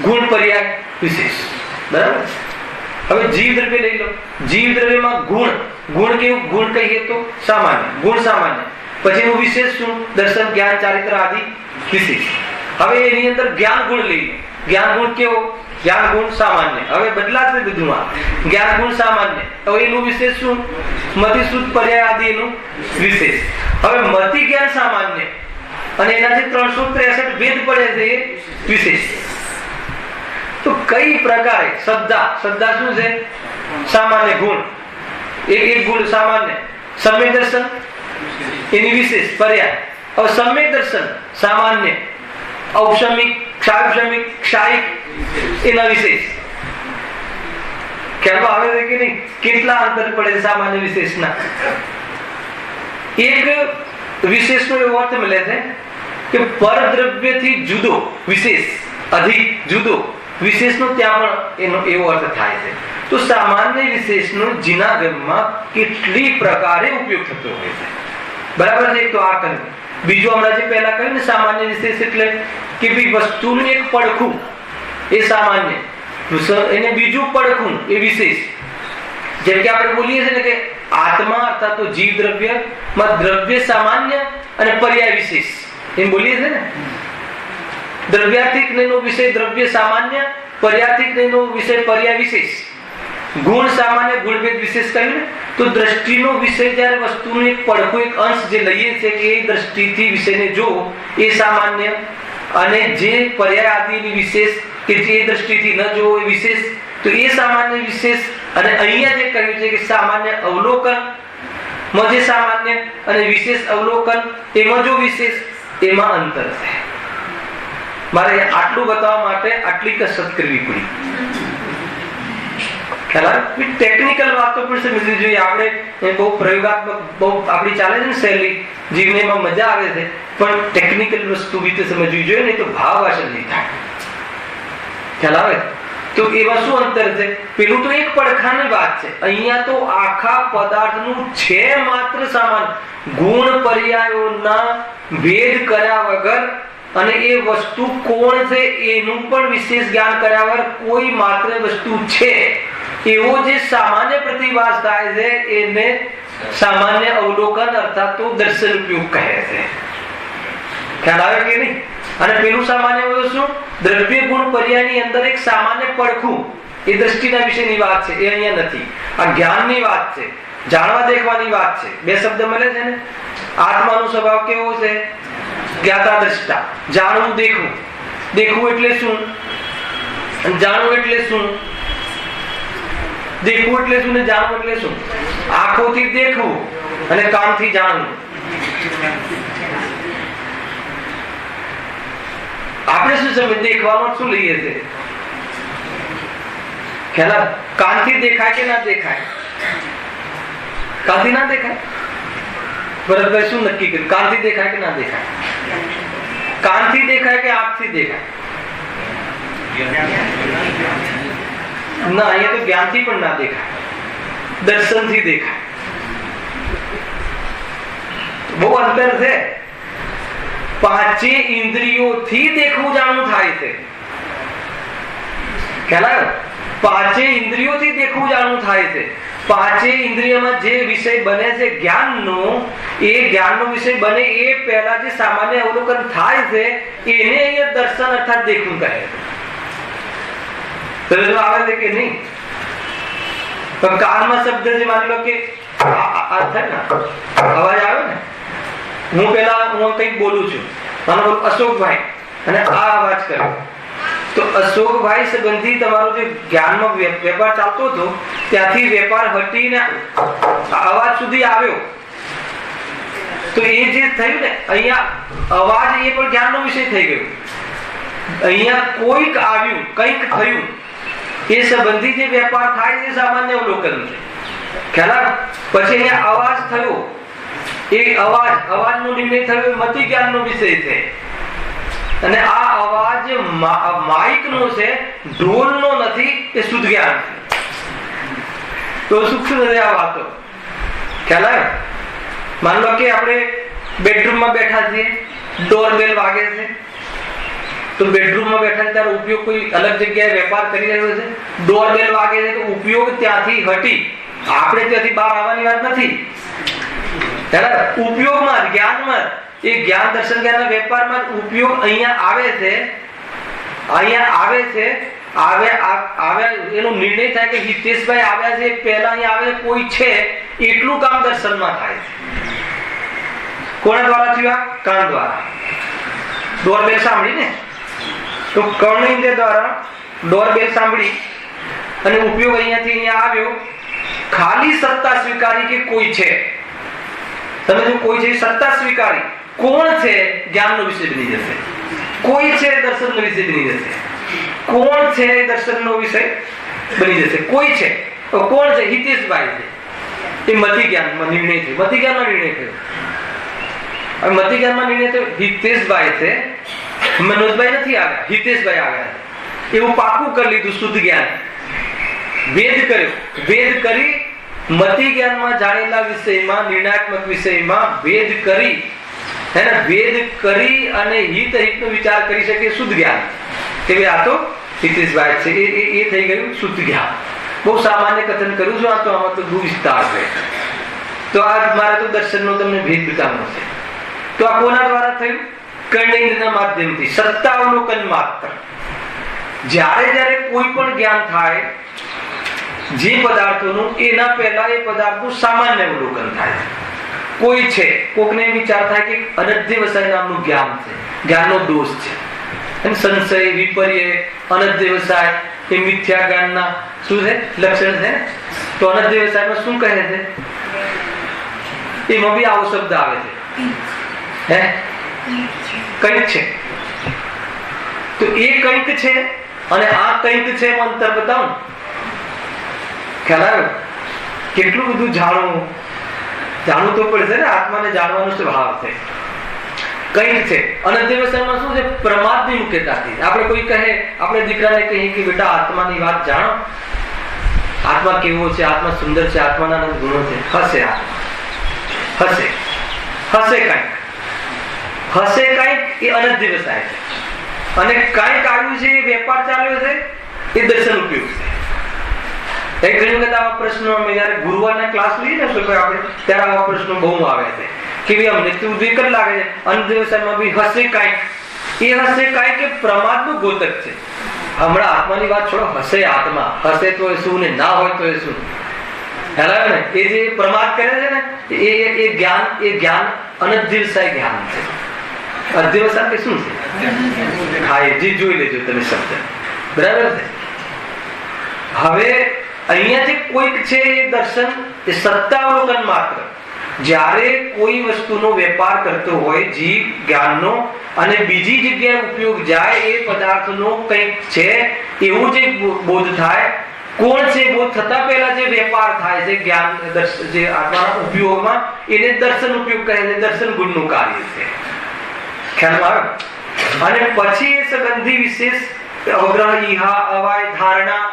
ગુણ પર્યાય વિશેષ, બરાબર. હવે જીવ દ્રવ્ય લઈ લો. જીવ દ્રવ્યમાં ગુણ કેવું? ગુણ કહીએ તો સામાન્ય, ગુણ સામાન્ય. પછી એનું વિશેષ શું? દર્શન, જ્ઞાન, ચારિત્ર આદિ વિશેષ. હવે એની અંદર જ્ઞાન ગુણ લઈ લો. જ્ઞાન ગુણ કેવો? જ્ઞાન ગુણ સામાન્ય. હવે બદલાશે બધું. જ્ઞાન ગુણ સામાન્ય, હવે એનું વિશેષ શું? મતિ, શુદ્ધ, પર્યાય આદિ એનું વિશેષ. હવે મતિ જ્ઞાન સામાન્ય અને એનાથી 363 ભેદ પડે છે એ વિશેષ. તો કઈ પ્રકારે શ્રદ્ધા શું છે? સામાન્ય ગુણ, એક ગુણ સામાન્ય. સમ્યક દર્શન એની વિશેષ પર્યાય. હવે સમ્યક દર્શન સામાન્ય, ઔષમિક, ક્ષાયુષમિક, ક્ષાયિક એના વિશેષ. ખ્યાલ આવે છે કે નહીં? કેટલા અંતર પડે સામાન્ય વિશેષના? એક વિશેષનો એવો અર્થ મળે છે કે પરદ્રવ્યથી જુદો વિશેષ, અધિક જુદો વિશેષનો ત્યાં પણ એનો એવો અર્થ થાય છે. તો સામાન્ય વિશેષનો જીનાગમમાં કેટલી પ્રકારે ઉપયોગ થતો હોય છે, બરાબર છે. એક તો આ કહ્યું. બીજું હમણાં જે પહેલા કહ્યું ને સામાન્ય વિશેષ એટલે કે ભાઈ વસ્તુનું એક પડખું એ સામાન્ય, એને બીજું પડખું એ વિશેષ. જેમ કે આપણે બોલીએ છીએ ને કે આત્મા અર્થાત તો જીવ દ્રવ્યમાં દ્રવ્ય સામાન્ય અને પર્યાય વિશેષ એમ બોલીએ છીએ ને. દ્રવ્યાર્થી જ્ઞાનનો વિષય દ્રવ્ય સામાન્ય, પર્યાર્થી જ્ઞાનનો વિષય પર્યા વિશેષ, ગુણ સામાન્ય ગુણભેદ વિશેષ કહ્યું ને. તો દ્રષ્ટિનો વિષય જ્યારે વસ્તુનું એક પડખું એક અંશ જે લઈએ છે કે એ દ્રષ્ટિથી વિષયને જો એ સામાન્ય, અને જે પર્યાય આદિની વિશેષ કે જે દ્રષ્ટિથી ન જોવો એ વિશેષ, તો એ સામાન્ય વિશેષ. અને અહીંયા જે કહ્યું છે કે સામાન્ય અવલોકન માં જે સામાન્ય અને વિશેષ અવલોકન એમાં જો વિશેષ, એમાં અંતર છે. મારે આટલું બતાવવા માટે આટલી કસરત કરવી પડી. ટેકનિકલ વાતો પણ સમજવી જોઈએ. આપણે બહુ પ્રયોગાત્મક બહુ આપણી ચાલે છે ને શૈલી, જીવનમાં મજા આવે છે, પણ ટેકનિકલ વસ્તુ રીતે સમજવી જોઈએ, નહીં તો ભાવ વાચન નહીં થાય. ખ્યાલ આવે? તો એમાં શું અંતર છે? પેલું તો એક પડખાની વાત છે, અહીંયા તો આખા પદાર્થનું છે માત્ર સામાન્ય ગુણ પર્યાયોના ભેદ કર્યા વગર, અને એ વસ્તુ કોણ છે એનું પણ વિશેષ જ્ઞાન કર્યા વગર કોઈ માત્ર વસ્તુ છે એવો જે સામાન્ય પ્રતિભાસ થાય છે એને સામાન્ય અવલોકન અર્થાત તો દર્શન ઉપયોગ કહે છે. ખ્યાલ આવે કે નહીં? અને પેલું સામાન્ય શું? દ્રવ્ય ગુણ પર્યાયની અંદર એક સામાન્ય પડખું, એ દ્રષ્ટિના વિશેની વાત છે, એ અહીંયા નથી. આ જ્ઞાનની વાત છે, જાણવા દેખવાની વાત છે. બે શબ્દ મળે છે ને. આત્માનો સ્વભાવ કેવો છે? જ્ઞાતા દ્રષ્ટા. જાણવું દેખવું. દેખવું એટલે શું? જાણવું એટલે શું? દેખવું એટલે શું ને જાણવું એટલે શું? આંખોથી દેખવું અને કાનથી જાણવું. આપણે શું સમજ દેખવામાં શું લઈએ છે? ખ્યાલ? કાનથી દેખાય કે ના દેખાય? કાનથી ના દેખાય. બરાબર, શું નક્કી કર્યું? કાનથી દેખાય કે ના દેખાય? કાનથી દેખાય કે આંખથી દેખાય? ના, અહીંયા તો જ્ઞાનથી પણ ના દેખાય, દર્શનથી દેખાય. બહુ અંતર છે. પાંચે ઇન્દ્રિયોથી દેખવું જાણવું થાય છે. ખ્યાલ આવ્યો? પાંચે ઇન્દ્રિયોથી દેખવું જાણવું થાય છે. પાંચે ઇન્દ્રિયમાં જે વિષય બને છે જ્ઞાનનો, એ જ્ઞાનનો વિષય બને એ પહેલા જે સામાન્ય અવલોકન થાય છે એને અહીંયા દર્શન અર્થાત દેખવું કહે છે. સમજ આવે છે કે નહીં? પણ કાનમાં શબ્દ જે માની લો કે આ થાય ને, અવાજ આવે ને, હું કંઈક બોલું છું, માનો બોલું અશોકભાઈ, અને આ અવાજ કર્યો, તો અશોકભાઈ સંબંધી તમારો જે જ્ઞાનનો વેપાર ચાલતો હતો ત્યાંથી વેપાર હટીને અવાજ સુધી આવ્યો, તો એ જે થયું ને અહીંયા અવાજ, એ પણ જ્ઞાનનો વિષય થઈ ગયો. અહીંયા કોઈક આવ્યું, કંઈક થયું, એ સંબંધી જે વેપાર થાય છે સામાન્ય અવલોકન છે. ખ્યાલ? પછી અહીંયા અવાજ થયો, એ અવાજનો નિર્ણય થયો, મતિ જ્ઞાનનો વિષય છે. અને આ અવાજ માઇકનો છે, ઢોલનો નથી, એ શુદ્ધ જ્ઞાન છે. તો સૂક્ષ્મ છે આ વાતો. ખ્યાલ આવે? માન લો કે આપણે બેડરૂમમાં બેઠા છીએ, ડોરબેલ વાગે છે, તો બેડરૂમમાં બેઠા ત્યારે ઉપયોગ કોઈ અલગ જગ્યાએ વેપાર કરી રહ્યો છે, ડોરબેલ વાગે છે, તો ઉપયોગ ત્યાંથી હટી, આપણે ત્યાંથી બહાર આવવાની વાત નથી. ઉપયોગમાં, જ્ઞાનમાં, એ જ્ઞાન દર્શન જ્ઞાનના વેપારમાં ઉપયોગ અહીંયા આવે છે. એનો નિર્ણય થાય કે હિતેશભાઈ આવ્યા છે, પહેલા અહીંયા આવે કોઈ છે, એટલું કામ દર્શનમાં થાય છે. કોના દ્વારા થયું? કાન દ્વારા. ડોરબેલ સાંભળી ને, તો કર્ણેન્દ્રિય દ્વારા ડોરબેલ સાંભળી અને ઉપયોગ અહીંયાથી અહીંયા આવ્યો. ખાલી સત્તા સ્વીકારી કે કોઈ છે, તમે જો કોઈ છે સત્તા સ્વીકારી, કોણ છે જ્ઞાનનો વિષય બની જશે. કોઈ છે દર્શનનો વિષય બની જશે. કોણ છે દર્શનનો વિષય બની જશે. કોઈ છે, કોણ છે? હિતેશભાઈ છે. એ મતિ જ્ઞાનમાં નિર્ણય થયો, મતિ જ્ઞાનમાં નિર્ણય થયો. હવે મતિ જ્ઞાનમાં નિર્ણય થયો, હિતેશભાઈ છે, મનોજભાઈ નથી આવ્યા, હિતેશભાઈ આવ્યા. એવું પાકું કરી લીધું. શુદ્ધ જ્ઞાન ભેદ કર્યો. ભેદ કરી મતિ જ્ઞાનમાં જાણેલા વિષયમાં, નિર્ણયાત્મક વિષયમાં ભેદ કરી, એને ભેદ કરી અને હિતનો વિચાર કરી શકે શુદ્ધ જ્ઞાન. કે ભાઈ આ તો હિતેશભાઈ છે, એ થઈ ગયું શુદ્ધ જ્ઞાન. બહુ સામાન્ય કથન કરું છું. આ તો આમાં તો વિસ્તાર છે. તો આ મારે તો દર્શનનો તમને ભેદ બતાવવાનો છે. તો આ કોના દ્વારા થયું? કર્ણેન્દ્રના માધ્યમથી સત્તાવલોકન માત્ર. જ્યારે કોઈ પણ જ્ઞાન થાય જે પદાર્થોનું, એના પહેલા એ પદાર્થનું સામાન્ય અવલોકન થાય. કોઈ છે, કોકને વિચાર થાય કે અનધ્યવસાય નામનું જ્ઞાન છે, જ્ઞાનનો દોષ છે, એમ સંશય, વિપર્ય, અનધ્યવસાય એ મિથ્યા જ્ઞાનના શું છે? લક્ષણ છે. તો અનધ્યવસાયમાં શું કહે છે? એમાં બી આવો શબ્દ આવે છે, કંઈક છે. તો એ કંઈક છે અને આ કંઈક છે એમાં અંતર બતાવો. ખ્યાલ આવ્યો? કેટલું બધું જાણવું તો પડશે ને. આત્માને જાણવાનો સ્વભાવ છે. કંઈક છે. અનધ્યવસાયમાં શું છે? પ્રમાદની મુખ્યતાથી આપણે કોઈ કહે, આપણે દીકરાને કહીએ કે બેટા આત્માની વાત જાણો, આત્મા કેવો છે, આત્મા સુંદર છે, આત્માના ગુણો છે. હશે કંઈક એ અનધ્યવસાય છે. અને કંઈક આવ્યું છે, એ વેપાર ચાલ્યો છે, એ દર્શન ઉપયોગ છે. ઘણી વખત આવા પ્રશ્નો અમે જયારે ગુરુવારના ક્લાસ લઈએ ને આપણે, ત્યારે આવા પ્રશ્નો બહુ આવે છે કે ભાઈ અમને તો વિવેક જ લાગે છે. અનધ્યવસાયમાં બી હશે કાંઈક, એ હશે કાંઈક એ પ્રમાદનું ગોતક છે. હમણાં આત્માની વાત છોડો, હશે આત્મા, હશે તો એ શું ને ના હોય તો એ શું. ખ્યાલ ને? એ જે પ્રમાદ કરે છે ને એ જ્ઞાન અનધ્યવસાય જ્ઞાન છે. અધ્યવસાય કે શું છે? હા, એ જે જોઈ લેજો તમે શબ્દ. બરાબર છે. હવે અહીંયા જે કોઈક છે એ દર્શન, એ સત્તાવલોકન માત્ર. જ્યારે કોઈ વસ્તુનો વેપાર કરતો હોય જીવ જ્ઞાનનો, અને બીજી જગ્યાએ ઉપયોગ જાય, એ પદાર્થનો કંઈક છે એવું જે બોધ થાય. કોણ છે? બોધ થતા પહેલા જે વેપાર થાય છે જ્ઞાન જે આત્માના ઉપયોગમાં, એને દર્શન ઉપયોગ કહે છે. દર્શન ગુણનું કાર્ય છે. ખ્યાલ આવ્યો? અને પછી એ સંબંધી વિશેષ અવગ્રહ, ઈહા, અવાય, ધારણા,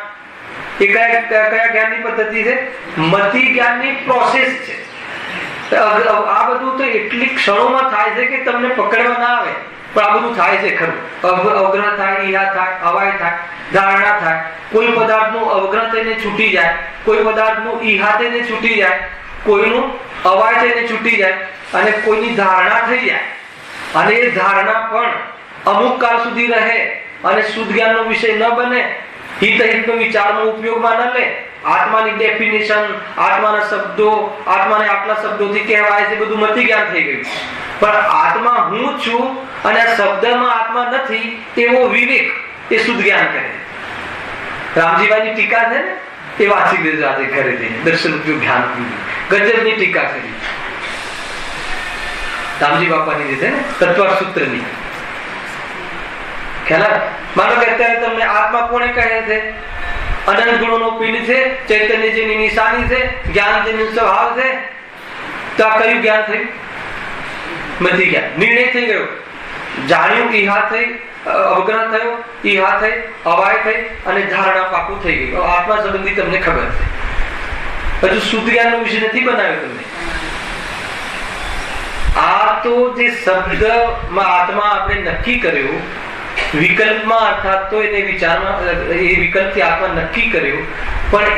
એ કયા જ્ઞાનની પદ્ધતિ છે? મતિ જ્ઞાનની પ્રોસેસ છે. આ બધું તો એટલી ક્ષણોમાં થાય છે કે તમને પકડવા ના આવે, પણ આ બધું થાય છે ખરું. અવગ્રહ થાય, ઈહા થાય, અવાય થાય, ધારણા થાય. કોઈ પદાર્થનું અવગ્રહ થઈને છૂટી જાય, કોઈ પદાર્થનું ઈહા થઈને છૂટી જાય, કોઈનું અવાય થઈને છૂટી જાય, અને કોઈની ધારણા થઈ જાય. અને એ ધારણા પણ અમુક કાળ સુધી રહે અને શુદ્ધ જ્ઞાનનો વિષય ન બને, હિતનો વિચારનો ઉપયોગમાં ન લે. આત્માની ડેફિનેશન, આત્માના શબ્દો, આત્માને આટલા શબ્દોથી કહેવાય છે, બધું મતિ જ્ઞાન થઈ ગયું. પણ આત્મા હું છું અને આ શબ્દમાં આત્મા નથી એવો વિવેક એ શુદ્ધ જ્ઞાન કરે. રામજીભાઈની ટીકા છે ને, એ વાંચી દેજો આજે ઘરે જઈને. દર્શન ઉપયોગ જ્ઞાન ગજબની ટીકા કરી રામજી બાપાની જે છે ને, તત્વ સૂત્રની. ખ્યાલ? માનો કે અત્યારે તમને આત્મા કોને કહે છે? અનંત ગુણોનો પિંડ છે, ચૈતન્ય જેની નિશાની છે, જ્ઞાન જેનો સ્વભાવ છે. તો આ કયું જ્ઞાન થયું? મતિ જ્ઞાન. નિર્ણય થઈ ગયો, જાણ્યું, ઈહા થઈ, અવગ્રહ થયો, ઈહા થઈ, અવાય થઈ, અને ધારણા પાકું થઈ ગયું. આત્મા સંબંધી તમને ખબર છે. હજુ શુદ્ધ જ્ઞાનનો વિષય નથી બનાવ્યો તમને. આ તો જે શબ્દમાં આત્મા આપણે નક્કી કર્યું, વિકલ્પમાં, અર્થાત તો એને વિચારમાં, એ વિકલ્પથી આત્મા નક્કી કર્યું. પણ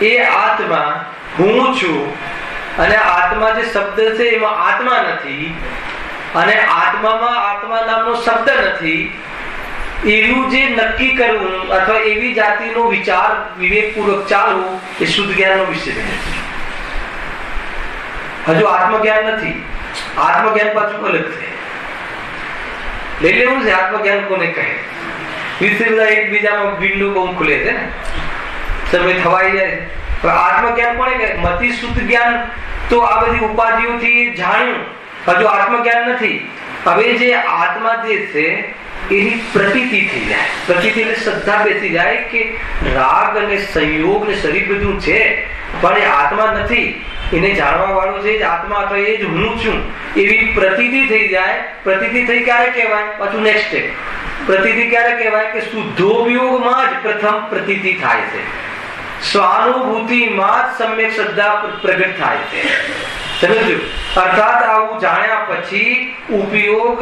એ આત્મા હું છું, અને આત્મા જે શબ્દ છે એમાં આત્મા નથી, અને આત્મામાં આત્મા નામનો શબ્દ નથી. એવું જે નક્કી કરવું અથવા એવી જાતિનો વિચાર વિવેકપૂર્વક ચાલવું, એ શુદ્ધ જ્ઞાનનો વિષય નથી. હજુ આત્મજ્ઞાન નથી. આત્મજ્ઞાન પાછું અલગ છે. લઈ લેવું છે. આત્મજ્ઞાન કોને કહે? વિશ્વના એકબીજામાં વિંડો બહુ ખુલે છે ને, સમય થવાઈ જાય. આત્મજ્ઞાન કોને કહે? મતિ શુદ્ધ જ્ઞાન તો આ બધી ઉપાધિઓથી જાણ્યું, હજુ આત્મજ્ઞાન નથી. હવે જે આત્મા જે છે એની પ્રતીતિ થઈ જાય. પ્રતીતિ એટલે શ્રદ્ધા બેસી જાય કે રાગ અને સંયોગ ને શરીર બધું છે, પણ એ આત્મા નથી. એને જાણવા વાળો છે આત્મા, અથવા એ જ હું છું, એવી પ્રતીતિ થઈ જાય. પ્રતીતિ થઈ ક્યારે કહેવાય? પાછું નેક્સ્ટ સ્ટેપ. પ્રતીતિ ક્યારે કહેવાય? કે શુદ્ધોપયોગમાં જ પ્રથમ પ્રતીતિ થાય છે. સ્વાનુભૂતિમાં જ સમ્યક શ્રદ્ધા પ્રગટ થાય છે. સમજો? અર્થાત આવું જાણ્યા પછી ઉપયોગ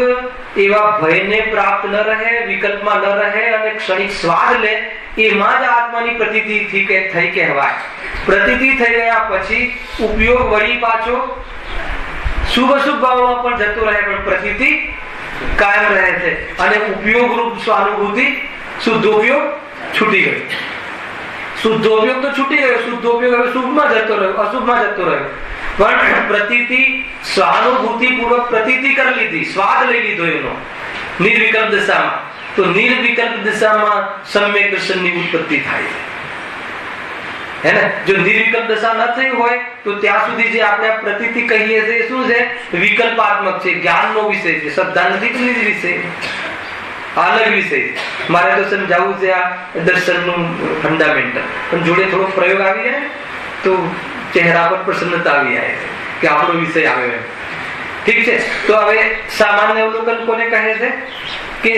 એવા ભયને પ્રાપ્ત ન રહે, વિકલ્પમાં ન રહે, અને ક્ષણિક સ્વાદ લે, એમાં જ આત્માની પ્રતીતિ થઈ કહેવાય. પ્રતીતિ થઈ ગયા પછી ઉપયોગ વળી પાછો શુભ અશુભ ભાવમાં પણ જતો રહે, પણ પ્રતીતિ કાયમ રહે છે. અને ઉપયોગ રૂપ સ્વાનુભૂતિ શુદ્ધોપયોગ છૂટી ગયો. શુદ્ધોપયોગ તો છૂટી ગયો, શુદ્ધોપયોગ હવે શુભમાં જતો રહ્યો, અશુભમાં જતો રહ્યો. પણ પ્રતીતિ સ્વાનુભૂતિ પૂર્વક પ્રતીતિ કરી લીધી, સ્વાદ લઈ લીધો એનો નિર્વિકલ્પ દશામાં. તો નિર્વિકલ્પ દશામાં સમ્યક દર્શનની ઉત્પત્તિ થાય છે. હે ને? જો નિર્વિકલ્પ દશા ન થઈ હોય તો ત્યાં સુધી જે આપણે પ્રતીતિ કહીએ છીએ શું છે? વિકલ્પાત્મક છે, જ્ઞાનનો વિષય છે, શ્રદ્ધા નથી વિષય, અલગ વિષય. મારે તો સમજાવવું છે આ દર્શનનું ફંડામેન્ટલ, પણ જોડે થોડો પ્રયોગ આવી જાય તો ચહેરા પર પ્રસન્નતા આવી જાય કે આપણો વિષય આવ્યો. ઠીક છે. તો હવે સામાન્ય અવલોકન કોને કહે છે? કે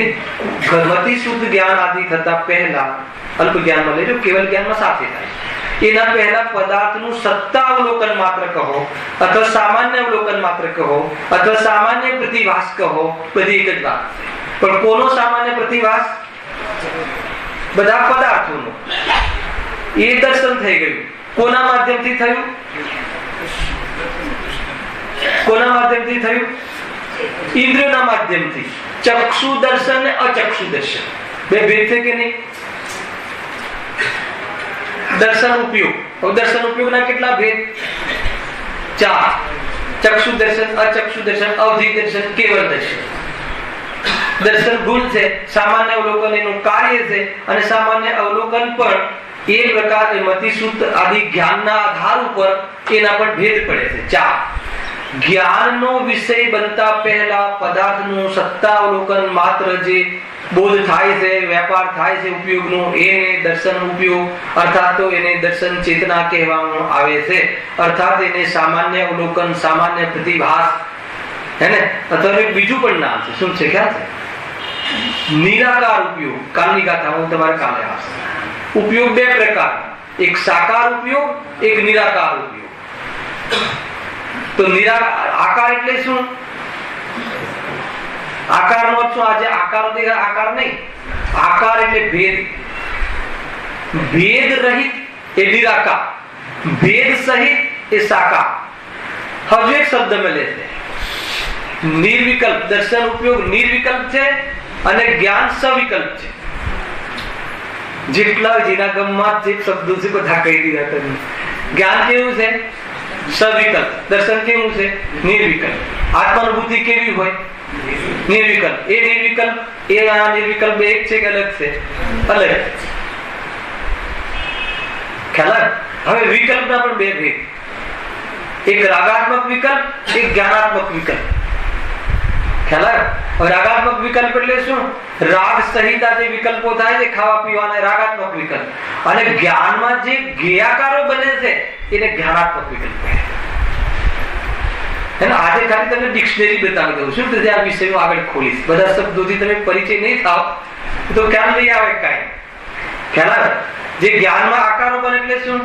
ઘરમાંથી શુદ્ધ જ્ઞાન આદિ થતા પહેલા અલ્પ જ્ઞાનમાં લેજો, કેવલ જ્ઞાનમાં સાથે થાય. એના પહેલા પદાર્થનું સત્તા અવલોકન માત્ર કહો, અથવા સામાન્ય અવલોકન માત્ર કહો, અથવા સામાન્ય પ્રતિભાસ કહો, બધી એક જ વાત. પણ કોનો સામાન્ય પ્રતિભાસ? બધા પદાર્થોનો. એ દર્શન થઈ ગયું. કોના માધ્યમથી થયું? કોના માધ્યમથી થયું? ઇન્દ્રિયોના માધ્યમથી. ચક્ષુ દર્શન ને અચક્ષુ દર્શન બે ભેદ છે કે નહીં? દર્શન ઉપયોગ. દર્શન ઉપયોગના કેટલા ભેદ? 4. ચક્ષુ દર્શન, અચક્ષુ દર્શન, અવધિ દર્શન, કેવલ દર્શન. દર્શન ગુણ છે, સામાન્ય અવલોકન એનું કાર્ય છે, અને સામાન્ય અવલોકન પણ એ પ્રકારે મતિસૂત્ર આદિ જ્ઞાનના આધાર ઉપર એના પર ભેદ પડે છે. 4. જ્ઞાનનો વિષય બનતા પહેલા પદાર્થનું સત્તા અવલોકન માત્ર જે બોધ થાય છે, વેપાર થાય છે ઉપયોગનો, એને દર્શન ઉપયોગ અર્થાત તો એને દર્શન ચેતના કહેવામાં આવે છે. અર્થાત એને સામાન્ય અવલોકન, સામાન્ય પ્રતિભાસ, હે ને? અથવા બીજું પણ નામ છે. શું છે? ખ્યાલ છે? નિરાકાર ઉપયોગ. કાલની ગાથા હું તમારે કાલે આવશે. ઉપયોગ બે પ્રકાર, એક સાકાર ઉપયોગ, એક નિરાકાર ઉપયોગ. તો આકાર એટલે શું? આકારનો અર્થ શું? આજે આકાર નહીં, આકાર એટલે ભેદ. ભેદ રહિત એ નિરાકાર, ભેદ સહિત એ સાકાર. હજુ એક શબ્દ મળે છે નિર્વિકલ્પ. દર્શન ઉપયોગ નિર્વિકલ્પ છે અને જ્ઞાન સવિકલ્પ છે. જેટલા જેના ગમમાં જે શબ્દો છે બધા કહી દીધા તમે. જ્ઞાન કેવું છે? સવિકલ્પ. દર્શન કેવું છે? નિર્વિકલ્પ. આત્માનુભૂતિ કેવી હોય? નિર્વિકલ્પ. એ નિર્વિકલ્પ એ આ નિર્વિકલ્પ એક છે કે અલગ છે? અલગ. ખ્યાલ? હવે વિકલ્પના પણ બે ભેદ, એક રાગાત્મક વિકલ્પ, એક જ્ઞાનાત્મક વિકલ્પ. ખ્યાલ? રાગાત્મક વિકલ્પ એટલે શું? રાગ સહિત જે વિકલ્પો થાય છે ખાવા પીવાના, રાગાત્મક વિકલ્પ. અને જ્ઞાનમાં જે જ્ઞેયાકારો બને છે એને જ્ઞાનાત્મક વિકલ્પ કહે. આજે ખાલી તમને ડિક્શનરી બતાવી દઉં છું, તો આ વિષયો આગળ ખોલીશ. બધા શબ્દોથી તમે પરિચય નહીં થાવ તો ખ્યાલ નહીં આવે કાંઈ. ખ્યાલ? જે જ્ઞાનમાં આકારો બને એટલે શું?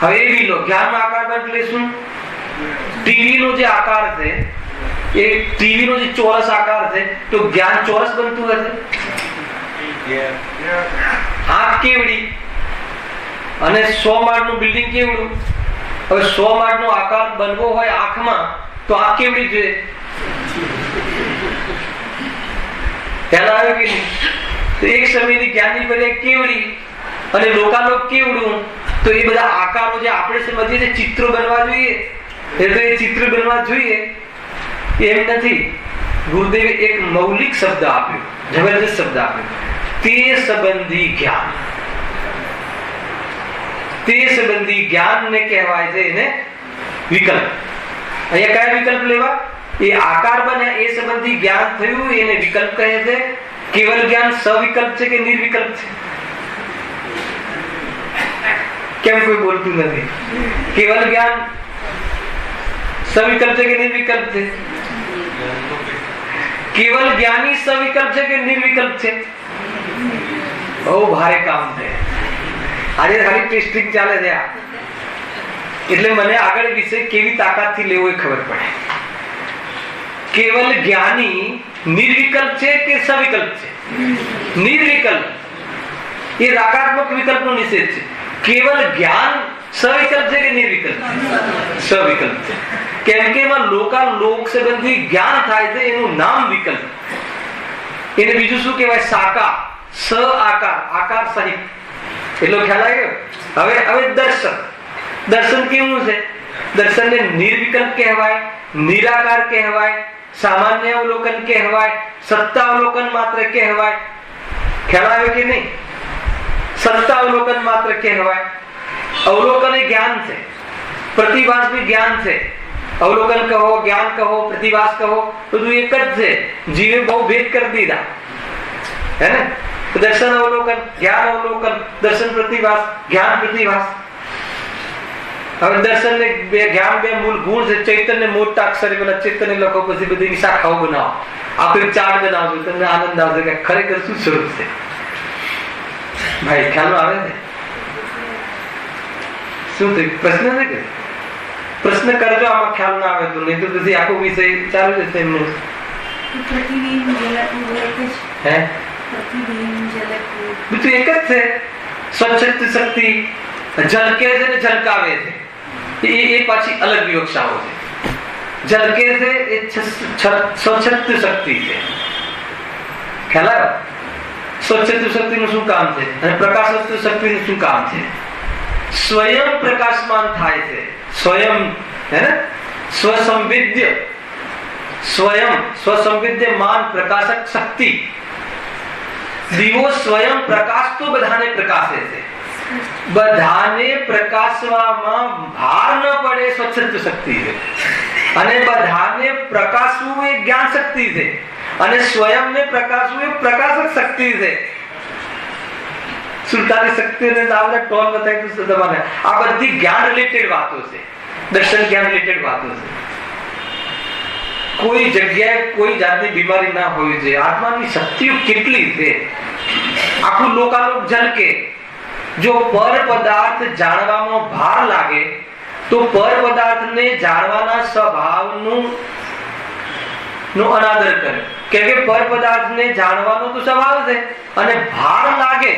હવે એ બી લો. જ્ઞાનમાં આકાર બને એટલે શું? ટીવી નો જે આકાર છે, એ ટીવી નો જે ચોરસ આકાર છે, તો જ્ઞાન ચોરસ બનતું હશે? આંખ કેવડી અને 100 માળનું બિલ્ડિંગ કેવડું? હવે 100 માળનો આકાર બનવો હોય આંખમાં તો આંખ કેવડી જોઈએ? ખ્યાલ આવ્યો કે નહીં? તો એક સમયની જ્ઞાનની પર્યાય કેવડી અને લોકાલોક કેવડું. તો એ બધા આકારો જે આપણે સમજીએ છીએ ચિત્રો બનવા જોઈએ, એ તો એ ચિત્ર બનવા જોઈએ એમ નથી. ગુરુદેવે એક મૌલિક શબ્દ આપ્યો, જબરદસ્ત શબ્દ આપ્યો, તે સંબંધી જ્ઞાન. તે સંબંધી જ્ઞાનને કહેવાય છે એને વિકલ્પ. અહીંયા કયા વિકલ્પ લેવા? એ આકાર બન્યા એ સંબંધી જ્ઞાન થયું એને વિકલ્પ કહે છે. કેવલ જ્ઞાન સવિકલ્પ છે કે નિર્વિકલ્પ છે? કેમ કોઈ બોલતું નથી? કેવલ જ્ઞાન સવિકલ્પ છે કે નિર્વિકલ્પ છે? કેવલ જ્ઞાની સવિકલ્પ છે કે નિર્વિકલ્પ છે? બહુ ભારે કામ છે. આજે ખાલી ટેસ્ટિંગ ચાલે છે આ. એટલે મને આગળ વિષય કેવી તાકાતથી લેવો એ ખબર પડે. કેવલ જ્ઞાની નિર્વિકલ્પ છે કે સવિકલ્પ છે? નિર્વિકલ્પ. એ રાગાત્મક વિકલ્પનો નિષેધ છે. કેવલ જ્ઞાન સવિકલ્પ છે કે નિર્વિકલ્પ? સવિકલ્પ છે. કેમ કે એમાં લોક સંબંધી જ્ઞાન થાય છે, એનું નામ વિકલ્પ. એને બીજું શું કહેવાય? સાકાર, સ આકાર, આકાર સહિત. એટલો ખ્યાલ આવ્યો? હવે દર્શન કેવું છે? દર્શનને નિર્વિકલ્પ કહેવાય, નિરાકાર કહેવાય, સામાન્ય અવલોકન કહેવાય, સત્તા અવલોકન માત્ર કહેવાય. ખ્યાલ આવ્યો કે નહીં? સત્તા અવલોકન માત્ર કહેવાય. અવલોકન એ જ્ઞાન છે, પ્રતિભાસ બી જ્ઞાન છે. અવલોકન કહો, જ્ઞાન કહો, પ્રતિભાસ કહો, બધું એક જ છે. જીવે બહુ ભેદ કરી દીધા, હે ને? દર્શન અવલોકન, જ્ઞાન અવલોકન, દર્શન પ્રતિભાસ, જ્ઞાન પ્રતિભાસ. હવે દર્શન ને જ્ઞાન બે મૂળ ગુણ છે. ચૈતન્ય મોટા અક્ષરે પેલા ચૈતન્ય લખો, પછી બધી શાખાઓ બનાવો, આપણે ચાર્ટ બનાવજો, તમને આનંદ આવશે કે ખરેખર શું સ્વરૂપ છે. ભાઈ ખ્યાલ આવે ને? શું થયું? પ્રશ્ન છે કે પ્રશ્ન કરજો, આમાં ખ્યાલ ના આવે તો, નહીં તો પછી આખો વિષય ચાલુ જશે એમનું. હે બધું એક જ છે. સ્વચ્છ શક્તિ ઝલકે છે ને ઝલકાવે છે, એ પાછી અલગ વિવક્ષાઓ છે. ઝલકે છે એ સ્વચ્છ શક્તિ છે. ખ્યાલ આવે? સ્વચ્છ શક્તિ નું શું કામ છે અને પ્રકાશ શક્તિ નું શું કામ છે? સ્વયં પ્રકાશમાન થાય છે, સ્વયં, હે ને? સ્વસંવિદ્યમાન પ્રકાશક શક્તિ. દીવો સ્વયં પ્રકાશ તો બધાને પ્રકાશે છે. બધાને પ્રકાશવામાં ભાર ન પડે સ્વચ્છ શક્તિ છે, અને બધાને પ્રકાશવું એ જ્ઞાન શક્તિ છે, અને સ્વયંને પ્રકાશવું એ પ્રકાશક શક્તિ છે. સુલતાની શક્તિને આપણે ટોન બતાવી તમારે. આ બધી જ્ઞાન રિલેટેડ વાતો છે, દર્શન જ્ઞાન રિલેટેડ વાતો છે. કોઈ જગ્યાએ કોઈ જાતની બીમારી ના હોવી જોઈએ. આત્માની શક્તિઓ કેટલી છે, આખું લોકાલોક ઝલકે. જો પર પદાર્થ જાણવામાં ભાર લાગે તો પર પદાર્થને જાણવાના સ્વભાવનું અનાદર કરે. કેમ કે પર પદાર્થને જાણવાનો તો સ્વભાવ છે, અને ભાર લાગે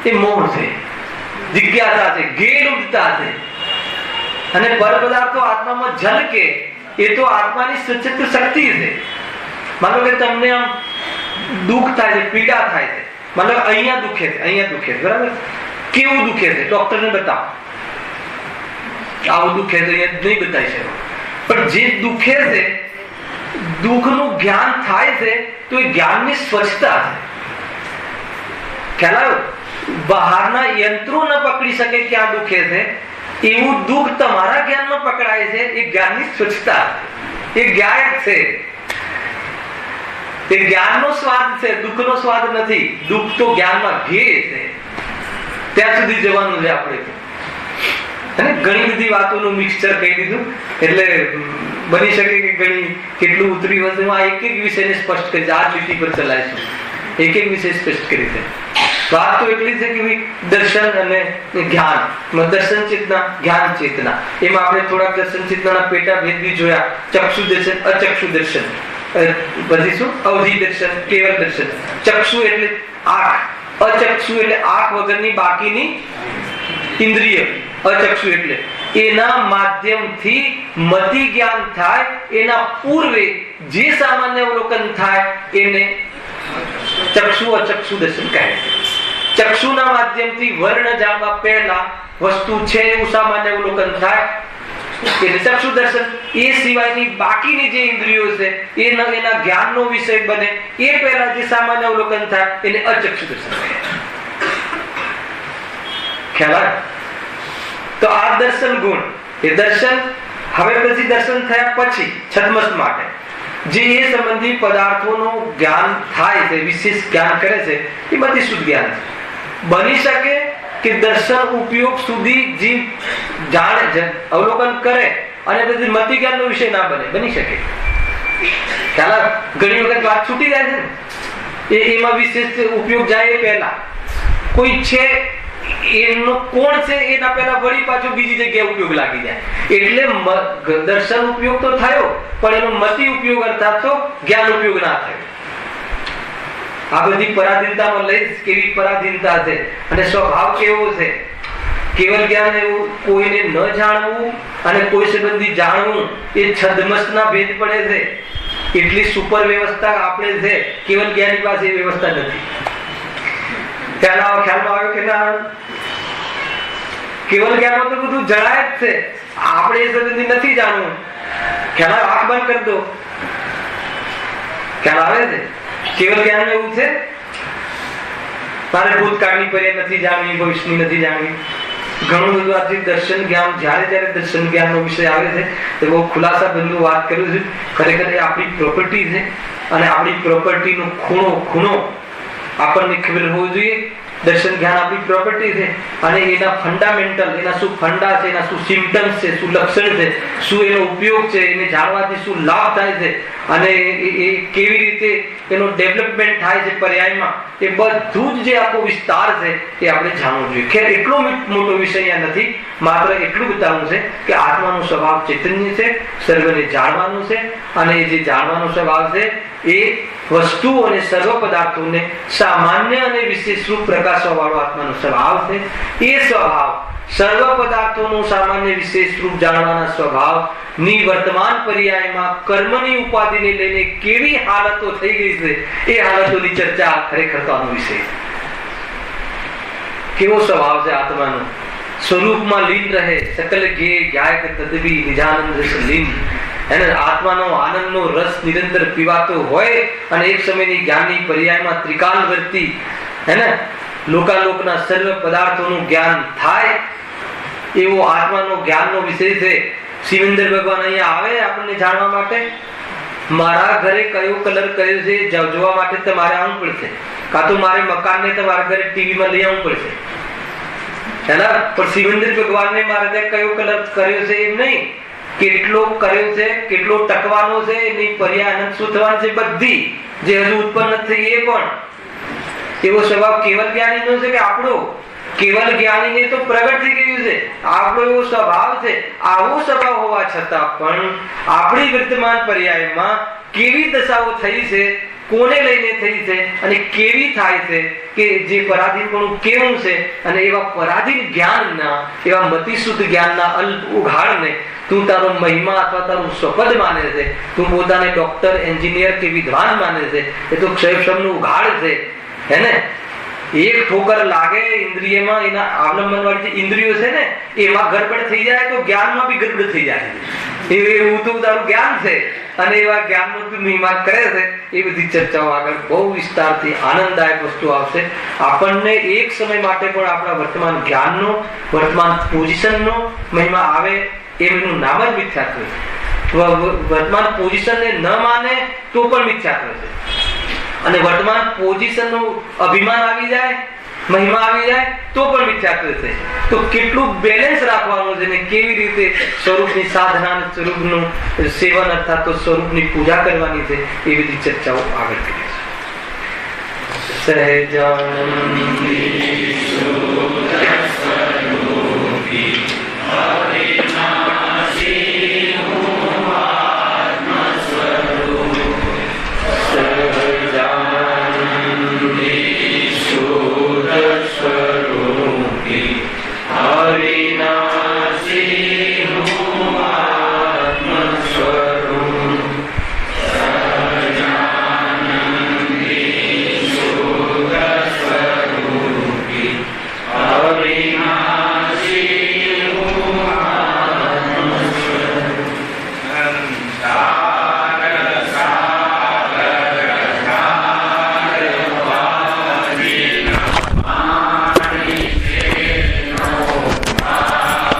એ મોહ છે, જિજ્ઞાસા છે, ગેરઉડતા છે. અને પર પદાર્થો આત્મામાં ઝલકે એ તો આત્માની સચિત શક્તિ છે. માનો કે તમને આમ દુઃખ થાય છે, પીડા થાય છે, મતલબ અહીંયા દુખે છે, બરાબર? કેવું દુખે છે? ડોક્ટરને બતાવો, આવું દુખે છે, અહીંયા નહીં બતાવી શકો. પણ જે દુખે છે, દુઃખનું જ્ઞાન થાય છે, તો એ જ્ઞાનની સ્વચ્છતા છે. ખ્યાલ આવ્યો? બહારના યંત્રો ન પકડી શકે કે આ દુખે છે, એવું દુઃખ તમારા જ્ઞાનમાં પકડાય છે. એ જ્ઞાનની સ્વચ્છતા, એ જ્ઞાન છે. એ જ્ઞાનનો સ્વાદ છે, દુઃખનો સ્વાદ નથી. દુઃખ તો જ્ઞાનમાં ઘેર છે, ત્યાં સુધી જવાનું છે આપણે. અને ઘણી બધી વાતોનું મિક્સચર કહી દીધું, એટલે બની શકે કે કેટલું ઉતરી હશે. હું આ એક વિષયને સ્પષ્ટ કરી, આ લીટી પર ચલાવીશું, એક વિષય સ્પષ્ટ કરી છે. વાત તો એટલી છે કે દર્શન અને જ્ઞાન, દર્શન ચેતના, જ્ઞાન ચેતના, એમાં આપણે થોડાક દર્શન ચેતનાના પેટા ભેદ બી જોયા. ચક્ષુ દર્શન, અચક્ષુ દર્શન, પછી શું? અવધિ દર્શન, કેવલ દર્શન. ચક્ષુ એટલે આંખ, અચક્ષુ એટલે આંખ વગરની બાકીની ઇન્દ્રિય. અચક્ષુ એટલે એના માધ્યમથી મતિ જ્ઞાન થાય, એના પૂર્વે જે સામાન્ય અવલોકન થાય એને ચક્ષુ અચક્ષુ દર્શન કહે છે. ચક્ષુના માધ્યમથી વર્ણ જાણવા પહેલા વસ્તુ છે એવું સામાન્ય અવલોકન થાય એટલે ચક્ષુ દર્શન. એ સિવાયની બાકીની જે ઇન્દ્રિયો છે એના જ્ઞાનનો વિષય બને એ પહેલા જે સામાન્ય અવલોકન થાય એને અચક્ષુ દર્શન કહે. ખ્યાલ? તો આ દર્શન ગુણ, એ દર્શન. હવે પછી દર્શન થયા પછી છદ્મસ્ત માટે જે એ સંબંધી પદાર્થોનું જ્ઞાન થાય છે, વિશેષ જ્ઞાન કરે છે, એ બધી શુદ્ધ જ્ઞાન છે. બની શકે કે દર્શન ઉપયોગ સુધી જીવ જાણે, અવલોકન કરે અને પછી મતિ જ્ઞાનનો વિષય ના બને. બની શકે. ખ્યાલ? ઘણી વખત વાત છૂટી જાય છે ને, એમાં વિશેષ ઉપયોગ જાય એ પહેલા કોઈ છે એનો કોણ છે એના પહેલા વળી પાછો બીજી જગ્યાએ ઉપયોગ લાગી જાય. એટલે દર્શન ઉપયોગ તો થયો, પણ એનો મતિ ઉપયોગ અર્થાત તો જ્ઞાન ઉપયોગ ના થયો. આ બધી પરાધીનતામાં લઈ કેવી પરાધીનતા છે અને સ્વભાવ કેવો છે કેવલ જ્ઞાન એવું કોઈને ન જાણવું અને કોઈ સંબંધી જાણવું એ છદ્મસના ભેદ પડે છે. એટલી સુપર વ્યવસ્થા આપણે છે, કેવલ જ્ઞાની પાસે એ વ્યવસ્થા નથી. ખ્યાલમાં આવ્યો કે ના? કેવલ જ્ઞાનમાં તો બધું જણાય જ છે, આપણે એ સંબંધી નથી જાણવું. ખ્યાલ આંખ બંધ કરી દો, ખ્યાલ આવે છે? કેવલ જ્ઞાન એવું છે, મારે ભૂતકાળની પર્યાય નથી જાણવી, ભવિષ્યની નથી જાણવી. ઘણું બધું આજે દર્શન જ્ઞાન, જયારે દર્શન જ્ઞાન નો વિષય આવે છે તો બહુ ખુલાસા બધું વાત કર્યું છે. ખરેખર એ આપણી પ્રોપર્ટી છે અને આપણી પ્રોપર્ટી નો ખૂણો આપણને ખબર હોવું જોઈએ. દર્શન જ્ઞાન આપણી પ્રોપર્ટી છે અને એના ફંડામેન્ટલ, એના શું ફંડા છે, એના શું સિમ્પટમ્સ છે, શું લક્ષણ છે, શું એનો ઉપયોગ છે, એને જાણવાથી શું લાભ થાય છે અને એ કેવી રીતે એનો ડેવલપમેન્ટ થાય છે પર્યાયમાં, એ બધું જ જે આખો વિસ્તાર છે એ આપણે જાણવું જોઈએ. ખેર એટલો મોટો વિષય અહીંયા નથી, માત્ર એટલું બતાવવું છે કે આત્માનો સ્વભાવ ચૈતન્ય છે, સર્વને જાણવાનું છે અને એ જે જાણવાનો સ્વભાવ છે એ વસ્તુઓ અને સર્વ પદાર્થોને સામાન્ય અને વિશેષ રૂપ પ્રકાશવા વાળો આત્માનો સ્વભાવ છે. એ સ્વભાવ સર્વ પદાર્થોનું સામાન્ય વિશેષ રૂપ જાણવાના સ્વભાવ ની વર્તમાન પર્યાયમાં કર્મની ઉપાધિને લઈને કેવી હાલતો થઈ ગઈ છે એ હાલતોની ચર્ચા ખરેખર તો આનો વિષય. કેવો સ્વભાવ છે આત્માનો? સ્વરૂપમાં લીન રહે, સકલ ગે જ્ઞાયક તદવી નિજાનંદ રસ લીન. એને આત્માનો આનંદનો રસ નિરંતર પીવાતો હોય અને એક સમયની જ્ઞાનની પર્યાયમાં ત્રિકાલ વર્તી હેને લોકાલોકના સર્વ પદાર્થોનું જ્ઞાન થાય, એવો આત્માનો જ્ઞાનનો વિષય છે. શિવેન્દ્ર ભગવાન અહીંયા આવે આપણને જાણવા માટે. મારા ઘરે કયો કલર કયો છે જોવા માટે તમારે આવવું પડશે, કાં તો મારે મકાનને તમારા ઘરે ટીવીમાં લઈ આવવું પડશે, હેના? પણ શિવેન્દ્ર ભગવાનને મારે કયો કલર કર્યો છે એમ નહીં, કેટલો કર્યો છે, કેટલો ટકવાનો છે, એની પર્યાય અનંત શું થવાની છે, બધી જે હજુ ઉત્પન્ન થઈ એ પણ. એવો સ્વભાવ કેવલ જ્ઞાનીનો છે કે આપણો? કેવલ જ્ઞાનીને તો પ્રગટ થઈ ગયું છે, આપણો એવો સ્વભાવ છે. આવો સ્વભાવ હોવા છતાં પણ આપણી વર્તમાન પર્યાયમાં કેવી દશાઓ થઈ છે, કોને લઈને થઈ છે અને કેવી થાય છે, કે જે પરાધીનપણું કેવું છે, અને એવા પરાધીન જ્ઞાનના, એવા મતિશુદ્ધ જ્ઞાનના અલ્પ ઉઘાડને તું તારો મહિમા અથવા તારું સ્વપદ માને છે, તું પોતાને ડોક્ટર, એન્જિનિયર કે વિદ્વાન માને છે, એ તો ક્ષયક્ષમનું ઉઘાડ છે, હેને? એક ઠોકર લાગે ઇન્દ્રિયમાં, એના અવલંબન વાળી જે ઇન્દ્રિયો છે ને એમાં ગડબડ થઈ જાય તો જ્ઞાનમાં બી ગડબડ થઈ જાય. એવું તો તારું જ્ઞાન છે અને એવા જ્ઞાનનો તું મહિમા કરે છે. એ બધી ચર્ચાઓ આગળ બહુ વિસ્તારથી આનંદદાયક વસ્તુ આવશે. આપણને એક સમય માટે પણ આપણા વર્તમાન જ્ઞાનનો, વર્તમાન પોઝિશનનો મહિમા આવે એમનું નામ જ મિથ્યાત્વ છે. વર્તમાન પોઝિશનને ન માને તો પણ મિથ્યાત્વ છે, અને વર્તમાન પોઝિશનનું અભિમાન આવી જાય, મહિમા આવી જાય તો પણ મિથ્યાત્વ છે. તો કેટલું બેલેન્સ રાખવાનું છે ને કેવી રીતે સ્વરૂપની સાધના, સ્વરૂપનું સેવન અર્થાત તો સ્વરૂપની પૂજા કરવાની છે, એ બધી ચર્ચાઓ આગળ કરી છે. સહેજાનંદ